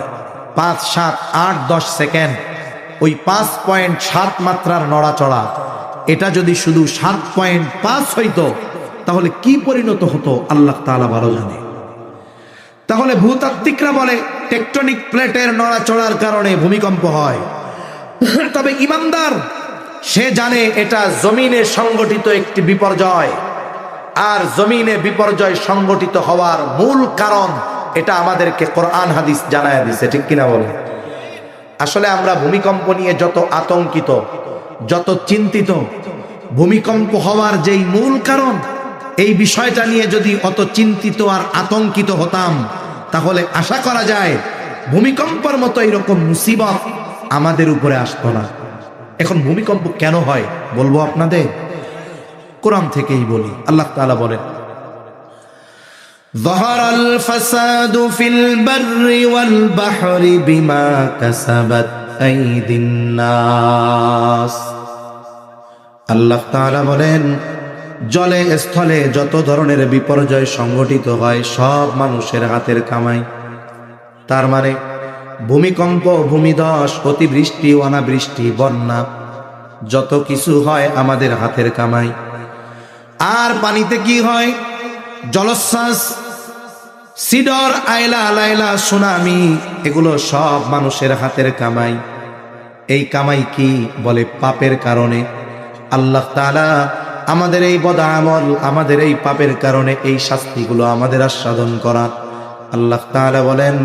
5, 7, 8, 10 সেকেন্ড। ওই 5.7 মাত্রার নড়াচড়া, এটা যদি শুধু 7.5 হইতো তাহলে কি পরিণত হতো আল্লাহ তাআলা ভালো জানে। তাহলে ভূতাত্ত্বিকরা বলে টেকটনিক প্লেটের নড়াচড়ার কারণে ভূমিকম্প হয়। তবে ইমানদার সে জানে এটা জমিনে সংগঠিত একটি বিপর্যয়, আর জমিনে বিপর্যয় সংগঠিত হওয়ার মূল কারণ এটা আমাদেরকে কোরআন হাদিস জানায় দিছে, ঠিক কিনা বলে? আসলে আমরা ভূমিকম্প নিয়ে যত আতঙ্কিত, যত চিন্তিত, ভূমিকম্প হওয়ার যেই মূল কারণ, এই বিষয়টা নিয়ে যদি অত চিন্তিত আর আতঙ্কিত হতাম, তাহলে আশা করা যায় ভূমিকম্পের মতো এরকম মুসিবত আমাদের উপরে আসতো না। এখন ভূমিকম্প কেন হয় বলবো আপনাদের, কোরআন থেকেই বলি। আল্লাহ তাআলা বলেন, যাহারাল ফাসাদু ফিল বাররি ওয়াল বাহরি বিমা কাসাবাত আইদিন নাস। আল্লাহ তাআলা বলেন, জলে স্থলে যত ধরনের বিপর্যয় সংঘটিত হয় সব মানুষের হাতের কামাই। তার মানে ভূমিকম্প, ভূমিধস, অতিবৃষ্টি, অনাবৃষ্টি, বন্যা, যত কিছু হয় আমাদের হাতের কামাই। আর পানিতে কি হয়? জলোচ্ছ্বাস, সিডর, আইলা, লাইলা, সুনামি, এগুলো সব মানুষের হাতের কামাই। এই কামাই কি বলে? পাপের কারণে। আল্লাহ তাআলা আমাদের এই বদআমল, আমাদের এই পাপের কারণে এই শাস্তিগুলো আমাদের আস্বাদন করা। আল্লাহ তাআলা বলেন,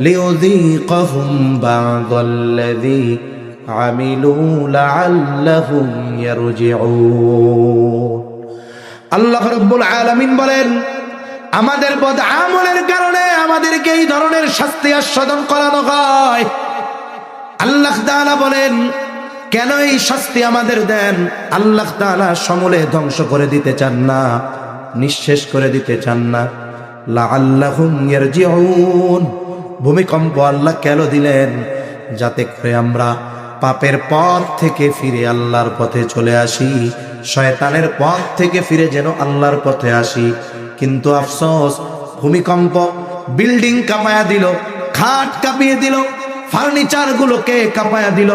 লিউযীকাহুম বা'দাল্লাযী আমিলু লাআল্লাহুম ইয়ারজিউন। আল্লাহ রাব্বুল আলামিন বলেন, আমাদের বদআমলের কারণে আমাদেরকে এই ধরনের শাস্তি আস্বাদন করানো হয়। আল্লাহ তাআলা বলেন, কেন এই শাস্তি আমাদের দেন? আল্লাহ তাআলা সমূলে ধ্বংস করে দিতে চান না, নিঃশেষ করে দিতে চান না। লাআল্লাহুম ইয়ারজিউন। ভূমিকম্প আল্লাহ কেন দিলেন? যাতে করে আমরা পাপের পথ থেকে ফিরে আল্লাহর পথে চলে আসি, শয়তানের পথ থেকে ফিরে যেন আল্লাহর পথে আসি। কিন্তু আফসোস, ভূমিকম্প বিল্ডিং কাঁপায়া দিল, খাট কাঁপিয়ে দিল, ফার্নিচার গুলোকে কাঁপায়া দিল,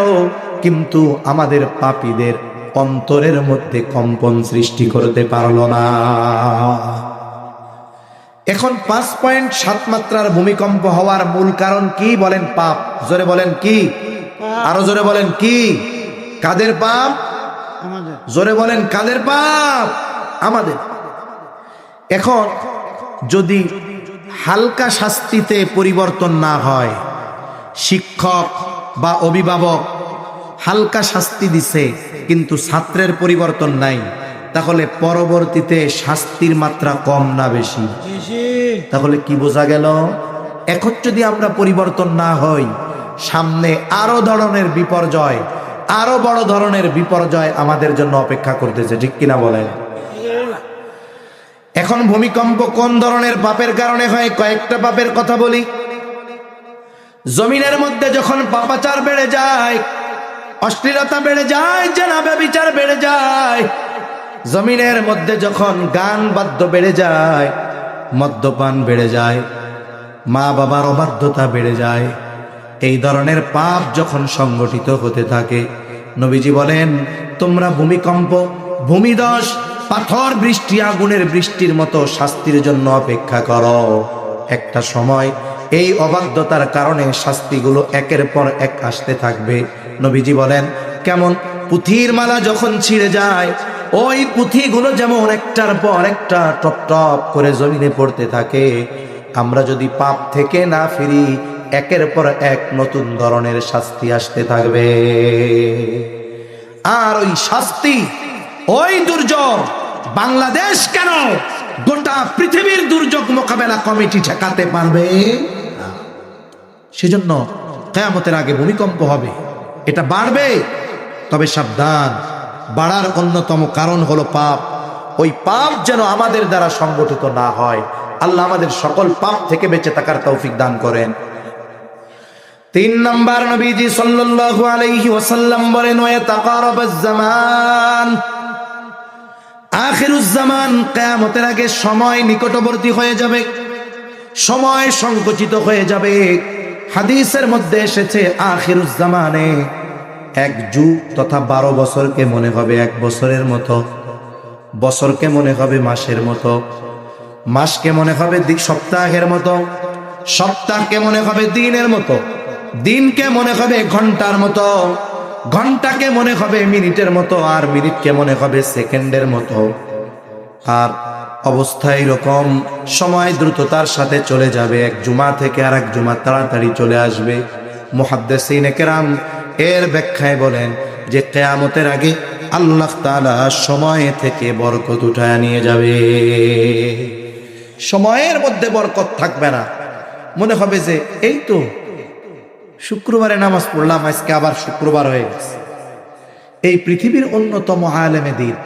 কিন্তু আমাদের পাপীদের অন্তরের মধ্যে কম্পন সৃষ্টি করতে পারল না। এখন 5.7 মাত্রার ভূমিকম্প হওয়ার মূল কারণ কি বলেন? পাপ। জোরে বলেন কি? আরো জোরে বলেন কি? কাদের পাপ? জোরে বলেন কাদের পাপ? আমাদের। এখন যদি হালকা শাস্তিতে পরিবর্তন না হয়, শিক্ষক বা অভিভাবক হালকা শাস্তি দিছে কিন্তু ছাত্রের পরিবর্তন নাই, তাহলে পরবর্তীতে শাস্তির মাত্রা কম না বেশি? তাহলে কি বোঝা গেল? এখন যদি আমরা পরিবর্তন না হই, সামনে আরো ধরনের বিপর্যয়, আরো বড় ধরনের বিপর্যয় আমাদের জন্য অপেক্ষা করতেছে, ঠিক কিনা বলেন? এখন ভূমিকম্প কোন ধরনের পাপের কারণে হয়? কয়েকটা পাপের কথা বলি। জমিনের মধ্যে যখন পাপাচার বেড়ে যায়, অশ্লীলতা বেড়ে যায়, জেনা ব্যভিচার বেড়ে যায়, জমিনের মধ্যে যখন গান বাদ্য বেড়ে যায়, মদ্যপান বেড়ে যায়, মা বাবার অবাধ্যতা বেড়ে যায়, এই ধরনের পাপ যখন সংগঠিত হতে থাকে, নবীজি বলেন, তোমরা ভূমিকম্প, ভূমিধস, পাথর বৃষ্টি, আগুনের বৃষ্টির মতো শাস্তির জন্য অপেক্ষা করো। একটা সময় এই অবাধ্যতার কারণে শাস্তিগুলো একের পর এক আসতে থাকবে। নবীজি বলেন, কেমন? পুঁথির মালা যখন ছিঁড়ে যায়, ওই পুঁথিগুলো যেমন একটার পর একটা টপ টপ করে জমিনে পড়তে থাকে, আমরা যদি পাপ থেকে না ফিরি একের পর এক নতুন ধরনের শাস্তি আসতে থাকবে। আর ওই শাস্তি, ওই দুর্যোগ বাংলাদেশ কেন, গোটা পৃথিবীর দুর্যোগ মোকাবেলা কমিটি ঠেকাতে পারবে। সেজন্য কিয়ামতের আগে ভূমিকম্প হবে, এটা বাড়বে। তবে সাবধান, বাড়ার অন্যতম কারণ হলো পাপ। ওই পাপ যেন আমাদের দ্বারা সংগঠিত না হয়। আল্লাহ আমাদের সকল পাপ থেকে বেঁচে থাকার তৌফিক দান করেন। 3 নাম্বার, নবীজি সাল্লাল্লাহু আলাইহি ওয়াসাল্লাম বলেন, ওয়া তাকারাবাজ জামান, আখিরুজ জামান, কিয়ামতের আগে সময় নিকটবর্তী হয়ে যাবে, সময় সংকুচিত হয়ে যাবে। হাদিসের মধ্যে এসেছে আখিরুজ জামানে 1 যুগ তথা 12 বছরকে মনে হবে 1 বছরের মতো, বছরকে মনে হবে মাসের মতো, মাসকে মনে হবে সপ্তাহের মতো, সপ্তাহকে মনে হবে দিনের মতো, দিনকে মনে হবে ঘন্টার মতো, ঘন্টাকে মনে হবে মিনিটের মতো, আর মিনিটকে মনে হবে সেকেন্ডের মতো। আর অবস্থা এরকম, সময় দ্রুততার সাথে চলে যাবে, এক জুমা থেকে আর এক জুমা তাড়াতাড়ি চলে আসবে। মুহাদ্দিসিনে কেরাম এর ব্যাখ্যায় বলেন যে কিয়ামতের আগে আল্লাহ তাআলা সময় থেকে বরকত উঠায় নিয়ে যাবে। সময়ের মধ্যে বরকত থাকবে না, মনে হবে যে এই তো শুক্রবারে নামাজ পড়লাম, আজকে আবার শুক্রবার হয়ে গেছে। এই পৃথিবীর অন্যতম আলেমে দ্বীন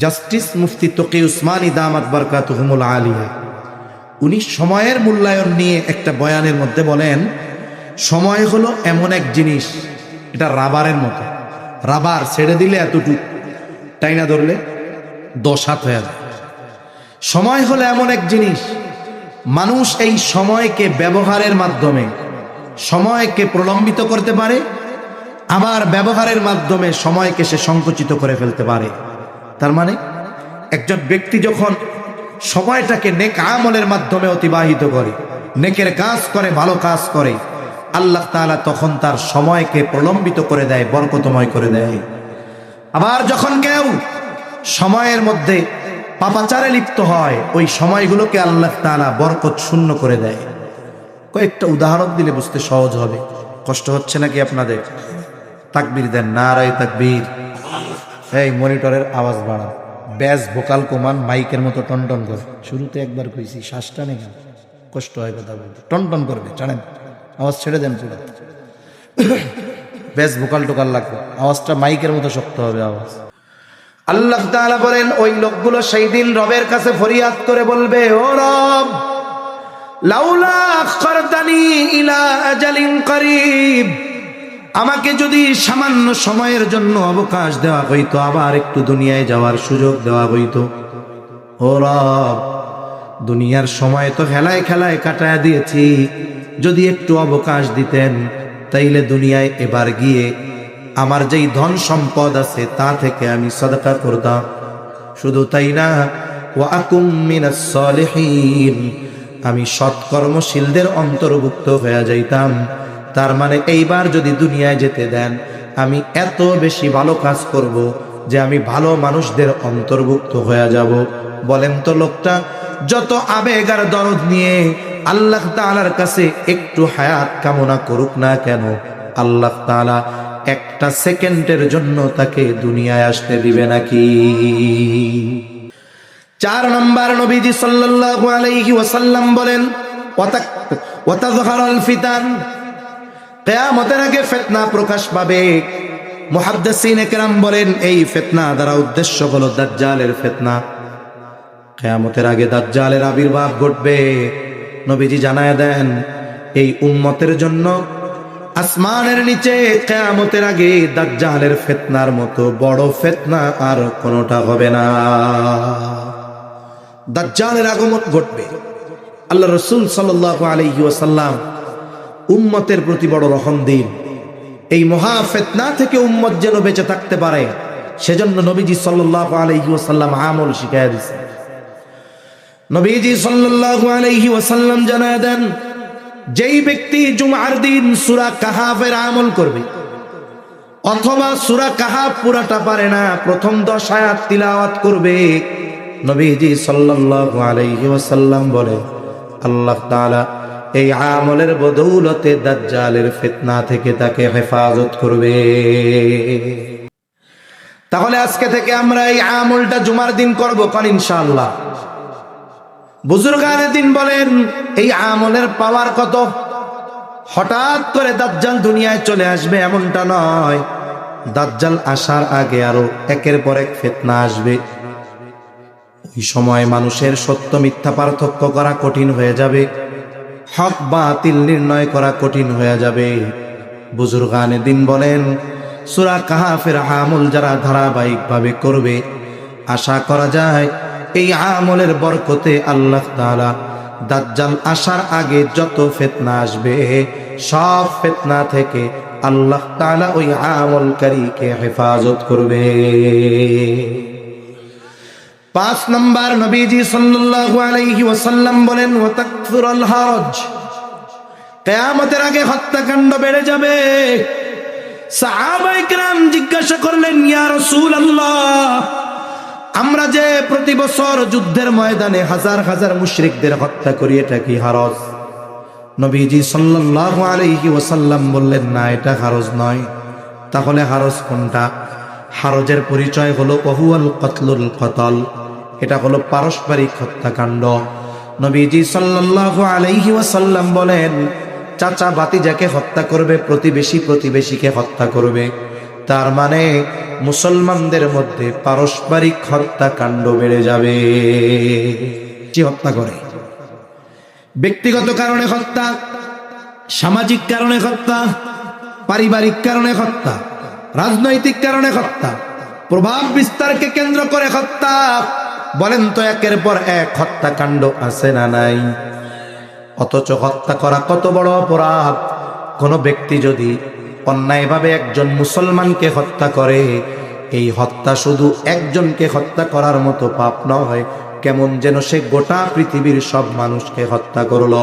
জাস্টিস মুফতি তকি উসমানী দামাত বারকাতুহুমুল আলিয়া, উনি সময়ের মূল্যায়ন নিয়ে একটা বয়ানের মধ্যে বলেন, সময় হলো এমন এক জিনিস, এটা রাবারের মতো। রাবার ছেড়ে দিলে এতটুকু, টাইনা ধরলে 10 হাত হয়ে যায়। সময় হলো এমন এক জিনিস, মানুষ এই সময়কে ব্যবহারের মাধ্যমে সময়কে প্রলম্বিত করতে পারে, আবার ব্যবহারের মাধ্যমে সময়কে সে সংকুচিত করে ফেলতে পারে। তার মানে একজন ব্যক্তি যখন সময়টাকে নেক আমলের মাধ্যমে অতিবাহিত করে, নেকের কাজ করে, ভালো কাজ করে, আল্লাহ তাআলা তখন তার সময়কে প্রলম্বিত করে দেয়, বরকতময় করে দেয়। আবার যখন কেউ সময়ের মধ্যে পাপাচারে লিপ্ত হয়, ওই সময়গুলোকে আল্লাহ তাআলা বরকত শূন্য করে দেয়। কয়েকটা উদাহরণ দিলে বুঝতে সহজ হবে। কষ্ট হচ্ছে নাকি আপনাদের? তাকবীর দেন, নারায়ে তাকবীর। এই মনিটরের আওয়াজ বাড়ান, ব্যাস ভোকাল কমান, মাইকের মতো টনটন করে। শুরুতে একবার কইছি শ্বাসটা নেই, কষ্ট হয় কথা বলতে, টনটন করবে, জানেন, আওয়াজ ছেড়ে দেন পুরো, ব্যাস ভোকাল টোকাল লাগবে, আওয়াজটা মাইকের মতো শক্ত হবে আওয়াজ। আল্লাহ তাআলা বলেন, ওই লোকগুলো সেই দিন রবের কাছে ফরিয়াদ করে বলবে, ও রব, লাউলা আখরতানি ইলা আজালিন করিব, আমাকে যদি সামান্য সময়ের জন্য অবকাশ দেওয়া হইতো, আবার একটু দুনিয়ায় যাওয়ার সুযোগ দেওয়া হইতো। ও রব, দুনিয়ার সময় তো খেলায় খেলায় কাটায় দিয়েছি, যদি একটু অবকাশ দিতেন তাইলে দুনিয়ায় এবার গিয়ে আমার যেই ধন সম্পদ আছে তা থেকে আমি সাদাকা করতাম। শুধু তাই না, ওয়া আকুম মিনাস সালিহিন, আমি সৎকর্মশীলদের অন্তর্ভুক্ত হয়ে যাইতাম। তার মানে এইবার যদি দুনিয়ায় যেতে দেন, আমি এত বেশি ভালো কাজ করব যে আমি ভালো মানুষদের অন্তর্ভুক্ত হয়ে যাব। বলেন তো, লোকটা যত আবেগ আর দরদ নিয়ে আল্লাহ তাআলার কাছে একটু হায়াত কামনা করুক না কেন, আল্লাহ তাআলা একটা সেকেন্ডের জন্য তাকে দুনিয়ায় আসতে দিবে নাকি? 4 নম্বর, নবীজি সাল্লাল্লাহু আলাইহি ওয়াসাল্লাম বলেন, ওয়াতাযহারুল ফিতান, কিয়ামতের আগে ফিতনা প্রকাশ পাবে। মুহাদ্দিসিনে কেরাম বলেন, এই ফিতনা দ্বারা উদ্দেশ্য হলো দাজ্জালের ফিতনা। কিয়ামতের আগে দাজ্জালের আবির্ভাব ঘটবে। নবীজি জানায় দেন, এই উম্মতের জন্য আসমানের নিচে কিয়ামতের আগে দাজ্জালের ফিতনার মতো বড় ফিতনা আর কোনোটা হবে না। দাজ্জালের আগমন ঘটবে। আল্লাহ রাসূল সাল্লাল্লাহু আলাইহি ওয়াসাল্লাম উম্মতের প্রতি বড় রহম দিন, এই মহা ফিতনা থেকে উম্মত যেন বেঁচে থাকতে পারে, সেজন্য নবীজি সাল্লাল্লাহু আলাইহি ওয়াসাল্লাম আমল শিখায়া দিয়েছেন। নবীজি সাল্লাল্লাহু আলাইহি ওয়াসাল্লাম জানায় দেন, যেই ব্যক্তি জুমার দিন সূরা কাহাফের আমল করবে, অথবা সূরা কাহাফ পুরাটা পারে না, প্রথম 10 আয়াত তিলাওয়াত করবে। নবীজি সাল্লাল্লাহু আলাইহি ওয়াসাল্লাম বলে আল্লাহ তাআলা এই আমলের বদৌলতে দাজ্জালের ফিতনা থেকে তাকে হেফাজত করবে। তাহলে আজকে থেকে আমরা এই আমলটা জুমার দিন করব কারণ ইনশাআল্লাহ। বুজুর্গানে দিন বলেন এই আমলের পাওয়ার কত। হঠাৎ করে দাজ্জাল দুনিয়ায় চলে আসবে এমনটা নয়, দাজ্জাল আসার আগে আরো একের পর এক ফিতনা আসবে। ওই সময় মানুষের সত্য মিথ্যা পার্থক্য করা কঠিন হয়ে যাবে, হক বাতিল নির্ণয় করা কঠিন হয়ে যাবে। বুজুর্গানে দিন বলেন সূরা কাহাফের আমল যারা ধারাবাহিকভাবে করবে, আশা করা যায় এই আমলের বরকতে আল্লাহ তাআলা দাজ্জাল আসার আগে যত ফিতনা আসবে সব ফিতনা থেকে আল্লাহ তাআলা ওই আমলকারীকে হেফাজত করবে। 5 নম্বর নবীজি সাল্লাল্লাহু আলাইহি ওয়াসাল্লাম বলেন ওয়া তাকফুরুল হরজ, কিয়ামতের আগে হত্যাকাণ্ড বেড়ে যাবে। সাহাবায়ে কেরাম জিজ্ঞাসা করলেন ইয়া রাসূলুল্লাহ, আমরা যে প্রতি বছর যুদ্ধের ময়দানে হাজার হাজার মুশরিকদের হত্যা করি, এটা কি হরজ? নবীজি সাল্লাল্লাহু আলাইহি ওয়াসাল্লাম বললেন না, এটা হরজ নয়। তাহলে হরজ কোনটা? হরজের পরিচয় হলো ওহুয়াল কতলুল কতল, এটা হলো পারস্পরিক হত্যাকাণ্ড। নবীজি সাল্লাল্লাহু আলাইহি ওয়াসাল্লাম বলেন চাচা ভাতিজাকে হত্যা করবে, প্রতিবেশী প্রতিবেশীকে হত্যা করবে, তার মানে মুসলমানদের মধ্যে পারস্পরিক হত্যাকাণ্ড বেড়ে যাবে। কি হত্যা করে? ব্যক্তিগত কারণে হত্যা, সামাজিক কারণে হত্যা, পারিবারিক কারণে হত্যা, রাজনৈতিক কারণে হত্যা, প্রভাব বিস্তারকে কেন্দ্র করে হত্যা। বলেন তো একের পর এক হত্যাকাণ্ড আছে না নাই? অথচ হত্যা করা কত বড় অপরাধ। কোন ব্যক্তি যদি অন্যায়ভাবে একজন মুসলমানকে হত্যা করে, এই হত্যা শুধু একজনকে হত্যা করার মতো পাপ নয়, কেমন যেন সে গোটা পৃথিবীর সব মানুষকে হত্যা করল।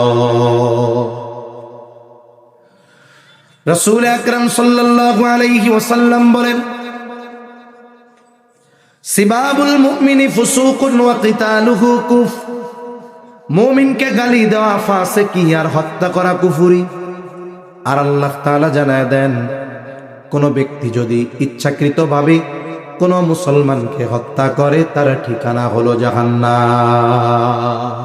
রাসূল আকরাম সাল্লাল্লাহু আলাইহি ওয়াসাল্লাম বলেন সিবাবুল মুমিনি ফুসুকুন ওয়া কিতালুহু কুফ, মুমিনকে গালি দেওয়া ফাসিকি আর হত্যা করা কুফরি। আর আল্লাহ তাআলা জানায় দেন কোন ব্যক্তি যদি ইচ্ছাকৃতভাবে কোন মুসলমানকে হত্যা করে তার ঠিকানা হলো জাহান্নাম।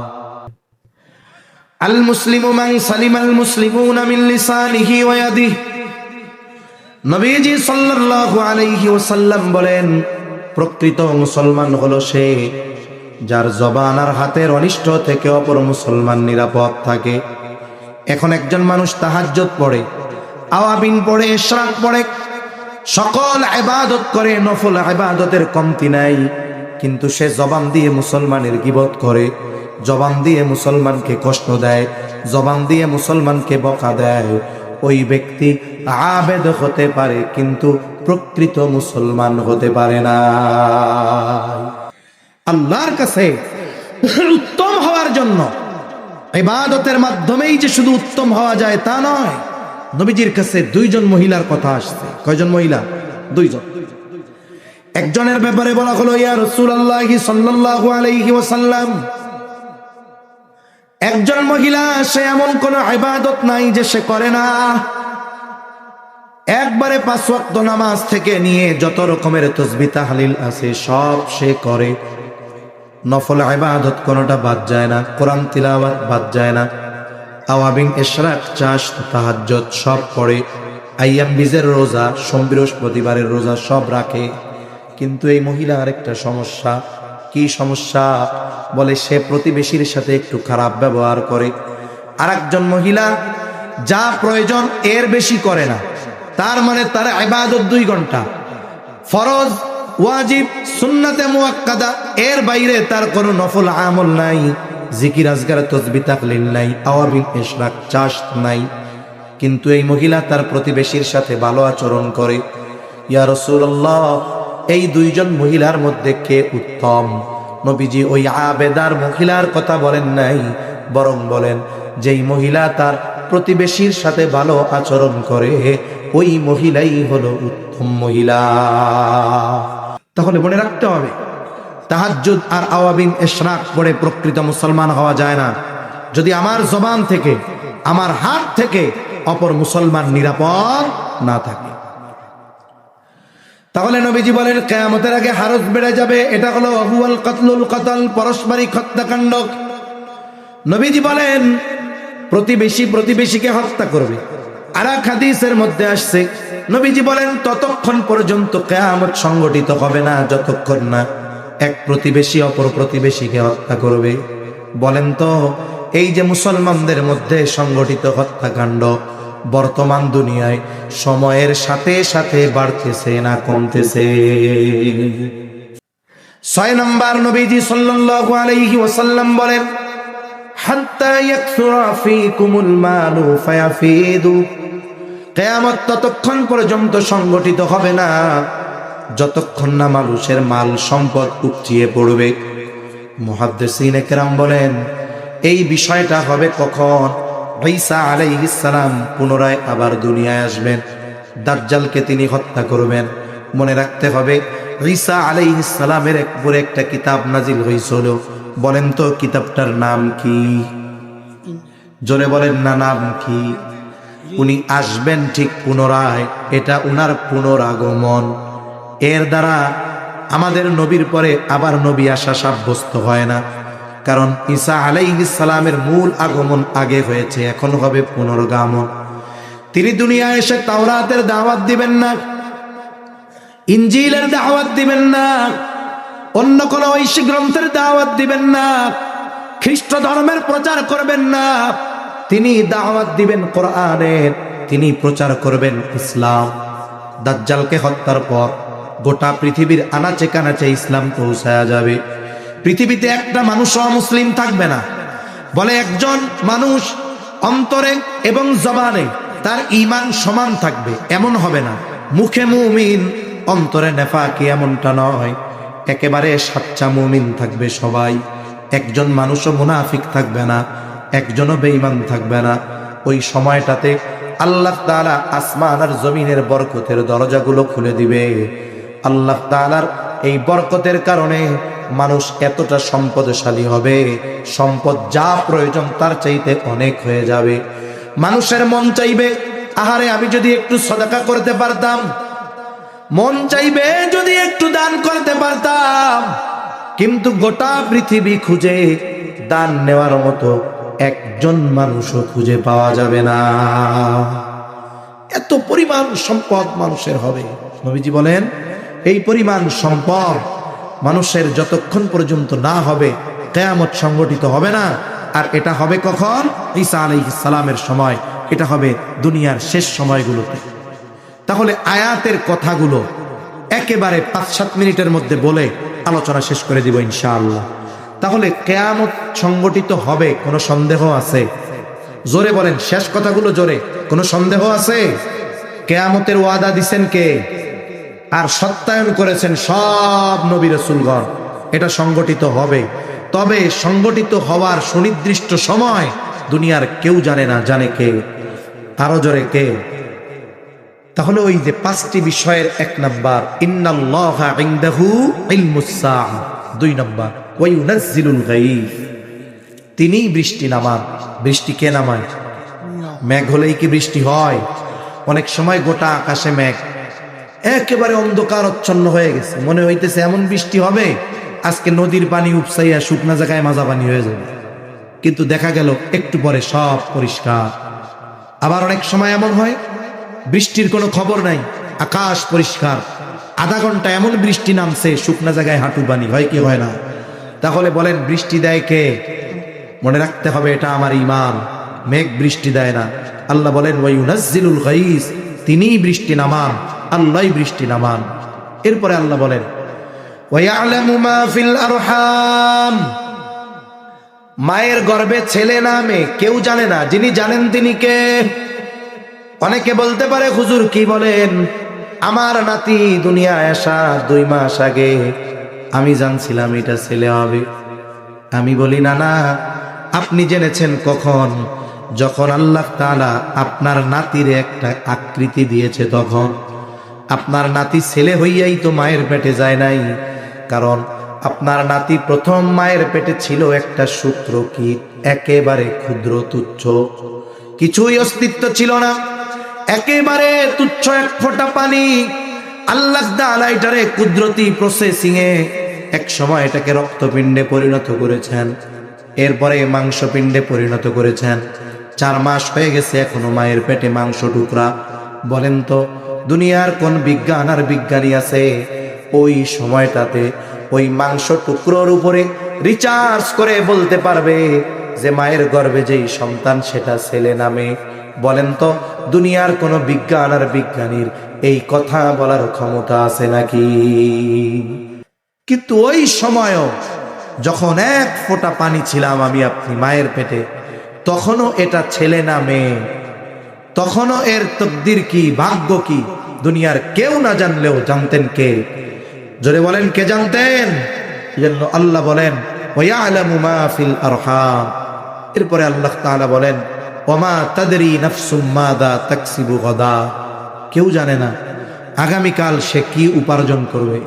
আল মুসলিমু মান সালিমাল মুসলিমুনা মিন লিসানিহি ওয়া ইয়াদিহি, নবীজি সাল্লাল্লাহু আলাইহি ওয়াসাল্লাম বলেন প্রকৃত মুসলমান হলো সে যার জবান আর হাতের অনিষ্ট থেকে অপর মুসলমান নিরাপদ থাকে। এখন একজন মানুষ তাহাজ্জুদ পড়ে, আওয়াবিন পড়ে, ইশরাক পড়ে, সকল ইবাদত করে, নফল ইবাদতের কমতি নাই, কিন্তু সে জবান দিয়ে মুসলমানের গীবত করে, জবান দিয়ে মুসলমানকে কষ্ট দেয়, জবান দিয়ে মুসলমানকে বকা দেয়। ওই ব্যক্তি আবেদ হতে পারে কিন্তু প্রকৃত মুসলমান হতে পারে না। আল্লাহর কাছে উত্তম হওয়ার জন্য ইবাদতের মাধ্যমেই যে শুধু উত্তম হওয়া যায় তা নয়। নবীজির কাছে 2 জন মহিলার কথা আসছে। কয়জন মহিলা? 2 জন। একজনের ব্যাপারে বলা হলো ইয়া রাসূলুল্লাহ সাল্লাল্লাহু আলাইহি ওয়াসাল্লাম, একজন মহিলা সে এমন কোন ইবাদত নাই যে সে করে না, একবারে 5 ওয়াক্ত নামাজ থেকে নিয়ে যত রকমের তাসবিহ তাহলিল আছে সব সে করে, নফল ইবাদত কোনটা বাদ যায় না, কোরআন তিলাওয়াত বাদ যায় না, আওয়াবিন, ইশরাক, চাশ, তাহাজ্জুদ সব পড়ে, আইয়াম বীজের রোজা, সোম বৃহস্পতিবারের রোজা সব রাখে। কিন্তু এই মহিলা আরেকটা সমস্যা। কি সমস্যা? বলে সে প্রতিবেশীর সাথে একটু খারাপ ব্যবহার করে। আরেকজন মহিলা যা প্রয়োজন এর বেশি করে না, তার মানে তার ইবাদত 2 ঘন্টা, ফরজ, ওয়াজিব, সুন্নাতে মুআক্কাদা, এর বাইরে তার কোনো নফল আমল নাই, জিকির আজকার তাসবিহ তাহলিল নাই, আওয়াবিন, ইশরাক, চাশ নাই। কিন্তু এই মহিলা তার প্রতিবেশীর সাথে ভালো আচরণ করে। ইয়া রাসূলুল্লাহ, এই 2 জন মহিলার মধ্যে কে উত্তম? নবীজি ওই আবেদার মহিলার কথা বলেন নাই, বরং বলেন যেই মহিলা তার প্রতিবেশীর সাথে ভালো আচরণ করে, ওই মহিলাই হলো উত্তম মহিলা। তাহলে মনে রাখতে হবে, তাহাজ্জুদ আর আওয়াবিন ইশরাক পড়ে প্রকৃত মুসলমান হওয়া যায় না যদি আমার জবান থেকে, আমার হাত থেকে অপর মুসলমান নিরাপদ না থাকে। তাহলে নবীজি বলেন কিয়ামতের আগে হারজ বেড়ে যাবে, এটা হলো হুয়াল কাতলুল কাতাল, পারস্পরিক হত্যাকাণ্ড। নবীজি বলেন প্রতিবেশী প্রতিবেশীকে হত্যা করবে। আর এক হাদিসের মধ্যে আসছে, নবীজি বলেন ততক্ষণ পর্যন্ত কিয়ামত সংগঠিত হবে না যতক্ষণ না এক প্রতিবেশী অপর প্রতিবেশীকে হত্যা করবে। বলেন তো এই যে মুসলমানদের মধ্যে সংগঠিত হত্যাকাণ্ড বর্তমান দুনিয়ায় সময়ের সাথে সাথে বাড়তেছে না কমতেছে? 6 নম্বর, নবীজি সাল্লাল্লাহু আলাইহি ওয়াসাল্লাম বলেন হাত্তা ইয়াকসুরা ফীকুমুল মালু ফায়াফিদু, কিয়ামত ততক্ষণ পর্যন্ত সংগঠিত হবে না যতক্ষণ না মানুষের মাল সম্পদ উপচিয়ে পড়বে। মুহাদ্দিসিনে কেরাম বলেন এই বিষয়টা হবে কখন? ঈসা আলাইহিস সালাম পুনরায় আবার দুনিয়ায় আসবেন, দাজ্জালকে তিনি হত্যা করবেন। মনে রাখতে হবে ঈসা আলাইহিস সালামের উপরে একটা কিতাব নাজিল হয়েছিল। বলেন তো কিতাবটার নাম কি? জোরে বলেন না, নাম কি? উনি আসবেন ঠিক পুনরায়, এটা উনার পুনরাগমন। এর দ্বারা আমাদের নবীর পরে আবার নবী আসা সাব্যস্ত হয় না, কারণ ঈসা আলাইহিস সালামের মূল আগমন আগে হয়েছে, এখন হবে পুনর্গমন। তিনি দুনিয়ায় এসে তাওরাতের দাওয়াত দিবেন না, ইনজিলের দাওয়াত দিবেন না, অন্য কোন ঐশী গ্রন্থের দাওয়াত দিবেন না, খ্রিস্ট ধর্মের প্রচার করবেন না। তিনি দাওয়াত দিবেন কোরআনের, তিনি প্রচার করবেন ইসলাম। দাজ্জালকে হত্যার পর গোটা পৃথিবীর আনাচে কানাচে ইসলাম পৌঁছায়া যাবে। পৃথিবীতে একটা মানুষও মুসলিম থাকবে না। বলে একজন মানুষ অন্তরে এবং জবানে তার ঈমান সমান থাকবে, এমন হবে না। মুখে মুমিন অন্তরে নেফাকি, এমনটা নয়। একেবারে সাচ্চা মুমিন থাকবে সবাই। একজন মানুষও মুনাফিক থাকবে না, একজনও বেঈমান থাকবে না। ওই সময়টাতে আল্লাহ তাআলা আসমান আর জমিনের বরকতের দরজাগুলো খুলে দিবে। আল্লাহ তাআলার এই বরকতের কারণে মানুষ এতটা সম্পদশালী হবে, সম্পদ যা প্রয়োজন তার চাইতে অনেক হয়ে যাবে। মানুষের মন চাইবে আহারে আমি যদি একটু সদকা করতে পারতাম, মন চাইবে যদি একটু দান করতে পারতাম, কিন্তু গোটা পৃথিবী খুঁজে দান নেওয়ার মতো একজন মানুষও খুঁজে পাওয়া যাবে না। এত পরিমাণ সম্পদ মানুষের হবে। নবীজি বলেন এই পরিমাণ সম্পদ মানুষের যতক্ষণ পর্যন্ত না হবে কিয়ামত সংগঠিত হবে না। আর এটা হবে কখন? ঈসা আলাইহিস সালামের সময়, এটা হবে দুনিয়ার শেষ সময়গুলোতে। তাহলে আয়াতের কথাগুলো একেবারে 5-7 মিনিটের মধ্যে বলে আলোচনা শেষ করে দিব ইনশাআল্লাহ। তাহলে কিয়ামত সংগঠিত হবে, কোনো সন্দেহ আছে? জোরে বলেন, শেষ কথাগুলো জোরে। কোনো সন্দেহ আছে? কিয়ামতের ওয়াদা দিছেন কে? আর সত্যায়ন করেছেন সব নবী রাসূলগণ। এটা সংগঠিত হবে, তবে সংগঠিত হওয়ার সুনির্দিষ্ট সময় দুনিয়ার কেউ জানে না। জানে কে? আরো জোরে কে? তাহলে ওই যে 5টি বিষয়ের 1 নাম্বার ইন্নাল্লাহা ইনদাহু ইলমুস সাআহ, 2 নাম্বার ওয়া ইউনাজ্জিলুল গায়ব, তিনিই বৃষ্টি নামান। বৃষ্টি কে নামায়? মেঘ হলেই কি বৃষ্টি হয়? অনেক সময় গোটা আকাশে মেঘ, একেবারে অন্ধকার আচ্ছন্ন হয়ে গেছে, মনে হইতেছে এমন বৃষ্টি হবে আজকে নদীর পানি উপসাইয়া শুকনা জায়গায় মাজা পানি হয়ে যাবে, কিন্তু দেখা গেল একটু পরে সব পরিষ্কার। আবার অনেক সময় এমন হয় বৃষ্টির কোনো খবর নাই, আকাশ পরিষ্কার, আধা ঘন্টা এমন বৃষ্টি নামছে শুকনা জায়গায় হাঁটু পানি। হয় কি হয় না? তাহলে বলেন বৃষ্টি দেয় কে? মনে রাখতে হবে এটা আমার ঈমান। মেঘ বৃষ্টি দেয় না। আল্লাহ বলেন ওয়া ইউনাজ্জিলুল গায়স, তিনিই বৃষ্টি নামান, আল্লাহই বৃষ্টি নামান। এরপরে আল্লাহ বলেন ওয়া ইয়ালামু মা ফিল আরহাম, মায়ের গর্ভে ছেলে না মেয়ে কেউ জানে না, যিনি জানেন তিনি কে? অনেকে বলতে পারে হুজুর কি বলেন, আমার নাতি দুনিয়ায় আসা 2 মাস আগে আমি জানছিলাম এটা ছেলে হবে। আমি বলি না না, আপনি জেনেছেন কখন? যখন আল্লাহ তাআলা আপনার নাতির একটা আকৃতি দিয়েছে, তখন আপনার নাতি ছেলে হইয়াই তো মায়ের পেটে যায় নাই, কারণ আপনার নাতি প্রথম মায়ের পেটে ছিল একটা সূত্রকীট, একেবারে ক্ষুদ্র তুচ্ছ, কিছুই অস্তিত্ব ছিল না, একেবারে তুচ্ছ এক ফোঁটা পানি। আল্লাহ তাআলা এটারে কুদরতি প্রসেসিং এ এক সময় এটাকে রক্তপিণ্ডে পরিণত করেছেন, এরপরে মাংসপিণ্ডে পরিণত করেছেন। 4 মাস হয়ে গেছে, এখনো মায়ের পেটে মাংস টুকরা। বলেন তো দুনিয়ার কোন বিজ্ঞান আর বিজ্ঞানী আছে ওই সময়টাতে ওই মাংস টুকরোর উপরে রিচার্জ করে বলতে পারবে যে মায়ের গর্ভে যেই সন্তান সেটা ছেলে না মেয়ে? বলেন তো দুনিয়ার কোন বিজ্ঞান আর বিজ্ঞানীর এই কথা বলার ক্ষমতা আছে নাকি? কিন্তু ওই সময়ও যখন এক ফোঁটা পানি ছিলাম আমি আপনি মায়ের পেটে, তখনও এটা ছেলে না মেয়ে, তখনও এর তকদির কি, ভাগ্য কি, দুনিয়ার কেউ না জানলেও জানতেন কে? জোরে বলেন, কে জানতেন? এজন্য আল্লাহ বলেন ওয়ায়ালামু মা ফিল আরহাম। এরপরে আল্লাহ তাআলা বলেন ওমা তাদরি নাফসুম মাযা তাকসিবু গাদা। কেউ জানে না আগামীকাল সে কি উপার্জন করবে।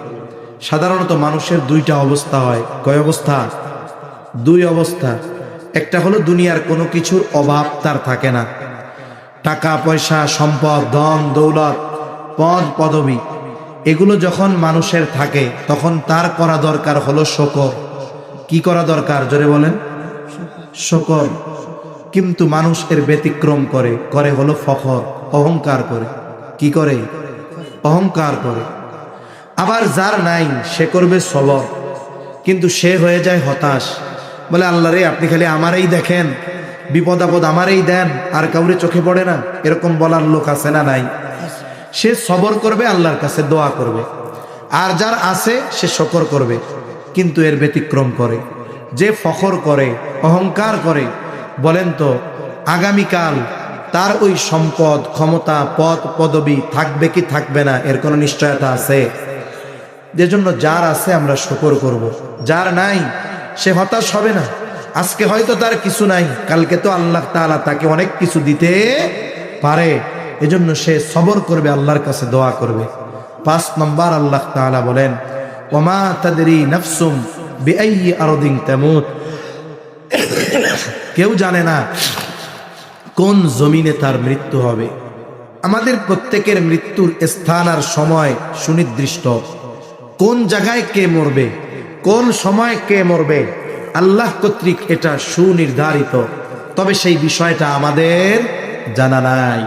সাধারণত মানুষের 2টা অবস্থা হয়। কয় অবস্থা? 2 অবস্থা। একটা হলো দুনিয়ার কোনো কিছুর অভাব তার থাকে না, টাকা পয়সা, সম্পদ, ধন দৌলত, পদ পদবী, এগুলো যখন মানুষের থাকে তখন তার করা দরকার হলো শুকর। কি করা দরকার? জোরে বলেন, শুকর। কিন্তু মানুষ এর ব্যতিক্রম করে, করে হলো ফখর, অহংকার করে। কি করে? অহংকার করে। আবার যার নাই সে করবে সবর, কিন্তু সে হয়ে যায় হতাশ, বলে আল্লাহ রে আপনি খালি আমারই দেখেন, বিপদ আপদ আমারই দেন, আর কাউরে চোখে পড়ে না। এরকম বলার লোক আছে না নাই? সে সবর করবে, আল্লাহর কাছে দোয়া করবে, আর যার আছে সে শুকর করবে। কিন্তু এর ব্যতিক্রম করে যে ফখর করে, অহংকার করে। বলেন তো আগামীকাল তার ওই সম্পদ, ক্ষমতা, পদ পদবী থাকবে কি থাকবে না, এর কোনো নিশ্চয়তা আছে? যেজন্য যার আছে আমরা শুকর করব, যার নাই সে হতাশ হবে না। আজকে হয়তো তার কিছু নাই, কালকে তো আল্লাহ তাআলা তাকে অনেক কিছু দিতে পারে। এজন্য সে সবর করবে, আল্লাহর কাছে দোয়া করবে। 5 নম্বর আল্লাহ তাআলা বলেন ওমা তাদরি নাফসুম বিআইয়ি আরদিন তামুত। কেউ জানে না কোন জমিনে তার মৃত্যু হবে। আমাদের প্রত্যেকের মৃত্যুর স্থান আর সময় সুনির্দিষ্ট। কোন জায়গায় কে মরবে, কোন সময় কে মরবে, আল্লাহ কর্তৃক এটা সুনির্ধারিত। তবে সেই বিষয়টা আমাদের জানা নাই।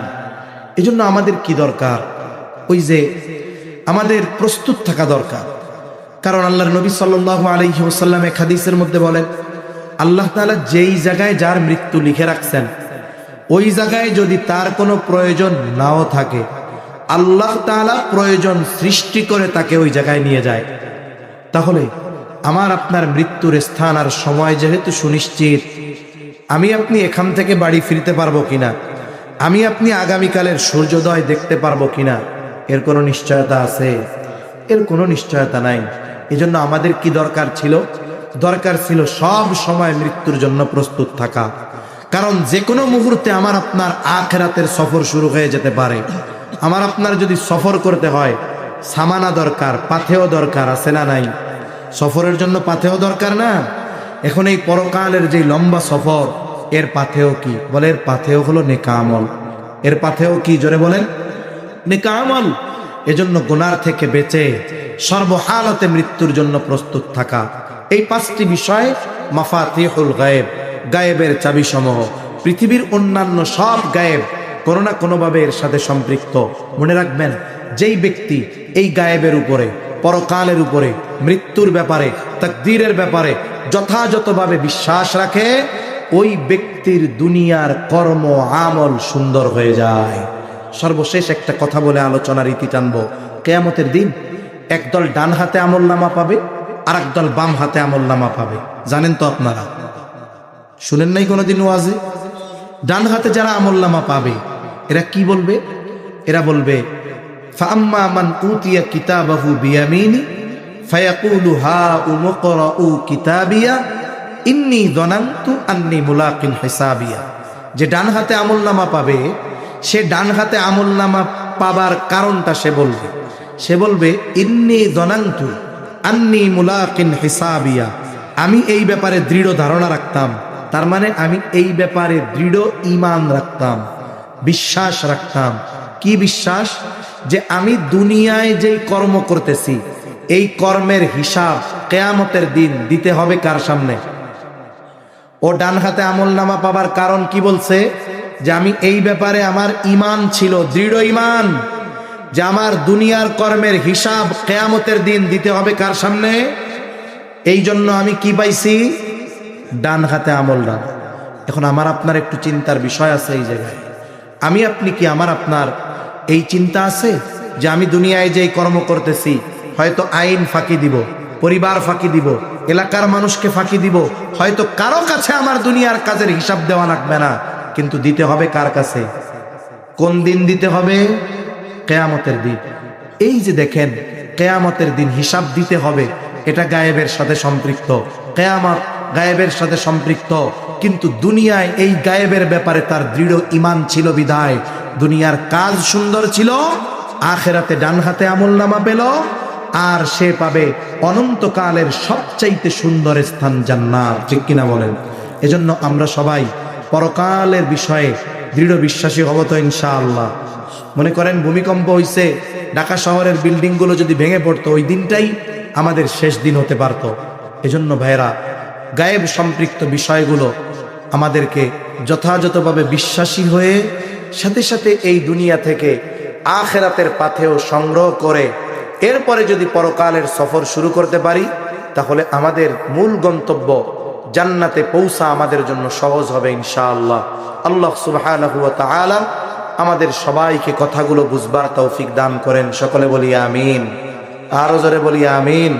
এজন্য আমাদের কি দরকার? ওই যে আমাদের প্রস্তুত থাকা দরকার। কারণ আল্লাহর নবী সাল্লাল্লাহু আলাইহি ওয়াসাল্লাম এক হাদিসের মধ্যে বলেন আল্লাহ তাআলা যেই জায়গায় যার মৃত্যু লিখে রাখছেন ওই জায়গায় যদি তার কোনো প্রয়োজন নাও থাকে, আল্লাহ তাআলা প্রয়োজন সৃষ্টি করে তাকে ওই জায়গায় নিয়ে যায়। তাহলে আমার আপনার মৃত্যুর স্থান আর সময় যেহেতু সুনিশ্চিত, আমি আপনি এখান থেকে বাড়ি ফিরতে পারবো কিনা, আমি আপনি আগামীকালের সূর্যোদয় দেখতে পারবো কিনা, এর কোনো নিশ্চয়তা আছে? এর কোনো নিশ্চয়তা নাই। এজন্য আমাদের কি দরকার ছিল? দরকার ছিল সব সময় মৃত্যুর জন্য প্রস্তুত থাকা। কারণ যে কোনো মুহূর্তে আমার আপনার আখিরাতের সফর শুরু হয়ে যেতে পারে। আমার আপনার যদি সফর করতে হয়, সামানা দরকার, পাথেয় দরকার, আছে না নাই? সফরের জন্য পাথেয় দরকার না? এখন এই পরকালের যে লম্বা সফর, এর পাথেয় কি? বলে এর পাথেয় হলো নেক আমল। এর পাথেয় কি? জোরে বলেন, নেক আমল। এজন্য গুনার থেকে বেঁচে সর্বহালতে মৃত্যুর জন্য প্রস্তুত থাকা। এই 5টি বিষয় মাফাতিহুল গায়েব, গায়েবের চাবি সমূহ। পৃথিবীর অন্যান্য সব গায়েব কোনো না কোনোভাবে এর সাথে সম্পৃক্ত। মনে রাখবেন, যেই ব্যক্তি এই গায়েবের উপরে, পরকালের উপরে, মৃত্যুর ব্যাপারে, তাকদীরের ব্যাপারে যথাযথভাবে বিশ্বাস রাখে, ওই ব্যক্তির দুনিয়ার কর্ম আমল সুন্দর হয়ে যায়। সর্বশেষ একটা কথা বলে আলোচনার ইতি টানবো। কিয়ামতের দিন একদল ডান হাতে আমলনামা পাবে, আর একদল বাম হাতে আমলনামা পাবে। জানেন তো আপনারা? শুনেন নাই কোনোদিন ওয়াজে? ডান হাতে যারা আমলনামা পাবে এরা কি বলবে? এরা বলবে ফাআম্মা মান উতিয়া কিতাবাহু বিয়ামিনি ফায়াকুলু হা উমকরাউ কিতাবিয়া ইন্নী যানানতু আন্নী মুলাকিন হিসাবিয়া। যে ডান হাতে আমলনামা পাবে, সে ডান হাতে আমলনামা পাবার কারণটা সে বলবে ইন্নী জনান্তু আন্নী মুলাকিন হিসাবিয়া, আমি এই ব্যাপারে দৃঢ় ধারণা রাখতাম, তার মানে আমি এই ব্যাপারে দৃঢ় ঈমান রাখতাম, বিশ্বাস রাখতাম। কি বিশ্বাস? যে আমি দুনিয়ায় যেই কর্ম করতেছি এই কর্মের হিসাব কিয়ামতের দিন দিতে হবে কার সামনে? ও ডান হাতে আমলনামা পাবার কারণ কি বলছে? যে আমি এই ব্যাপারে আমার ঈমান ছিল, দৃঢ় ঈমান, যে আমার দুনিয়ার কর্মের হিসাব কিয়ামতের দিন দিতে হবে কার সামনে? এই জন্য আমি কি পাইছি? ডান হাতে আমলনামা। এখন আমার আপনার একটু চিন্তার বিষয় আছে এই জায়গায়। আমি আপনি কি, আমার আপনার এই চিন্তা আছে যে আমি দুনিয়ায় যেই কর্ম করতেছি, হয়তো আইন ফাঁকি দিব, পরিবার ফাঁকি দিব, এলাকার মানুষকে ফাঁকি দিব, হয়তো কারো কাছে আমার দুনিয়ার কাজের হিসাব দেওয়া লাগবে না, কিন্তু দিতে হবে কার কাছে? কোন দিন দিতে হবে? কিয়ামতের দিন। এই যে দেখেন, কিয়ামতের দিন হিসাব দিতে হবে, এটা গায়েবের সাথে সম্পৃক্ত। কিয়ামত গায়েবের সাথে সম্পৃক্ত, কিন্তু দুনিয়ায় এই গায়েবের ব্যাপারে তার দৃঢ় ঈমান ছিল বিধায় দুনিয়ার কাজ সুন্দর ছিল, আখিরাতে ডান হাতে আমলনামা পেল, আর সে পাবে অনন্তকালের সবচাইতে সুন্দর স্থান জান্নাত। ঠিক কিনা বলেন? এজন্য আমরা সবাই পরকালের বিষয়ে দৃঢ় বিশ্বাসী হব তো ইনশাআল্লাহ। মনে করেন ভূমিকম্প হইছে, ঢাকা শহরের বিল্ডিংগুলো যদি ভেঙে পড়তো, ওই দিনটাই আমাদের শেষ দিন হতে পারত। এজন্য ভাইরা, গায়েব সম্পৃক্ত বিষয়গুলো আমাদেরকে যথাযথভাবে বিশ্বাসী হয়ে সাথে সাথে এই দুনিয়া থেকে আখিরাতের পাথেও সংগ্রহ করে এরপরে যদি পরকালের সফর শুরু করতে পারি, তাহলে আমাদের মূল গন্তব্য জান্নাতে পৌঁছা আমাদের জন্য সহজ হবে ইনশাআল্লাহ। আল্লাহ সুবহানাহু ওয়া তাআলা আমাদের সবাইকে কথাগুলো বুঝবার তৌফিক দান করেন। সকলে বলি আমিন, আরো জোরে বলি আমিন।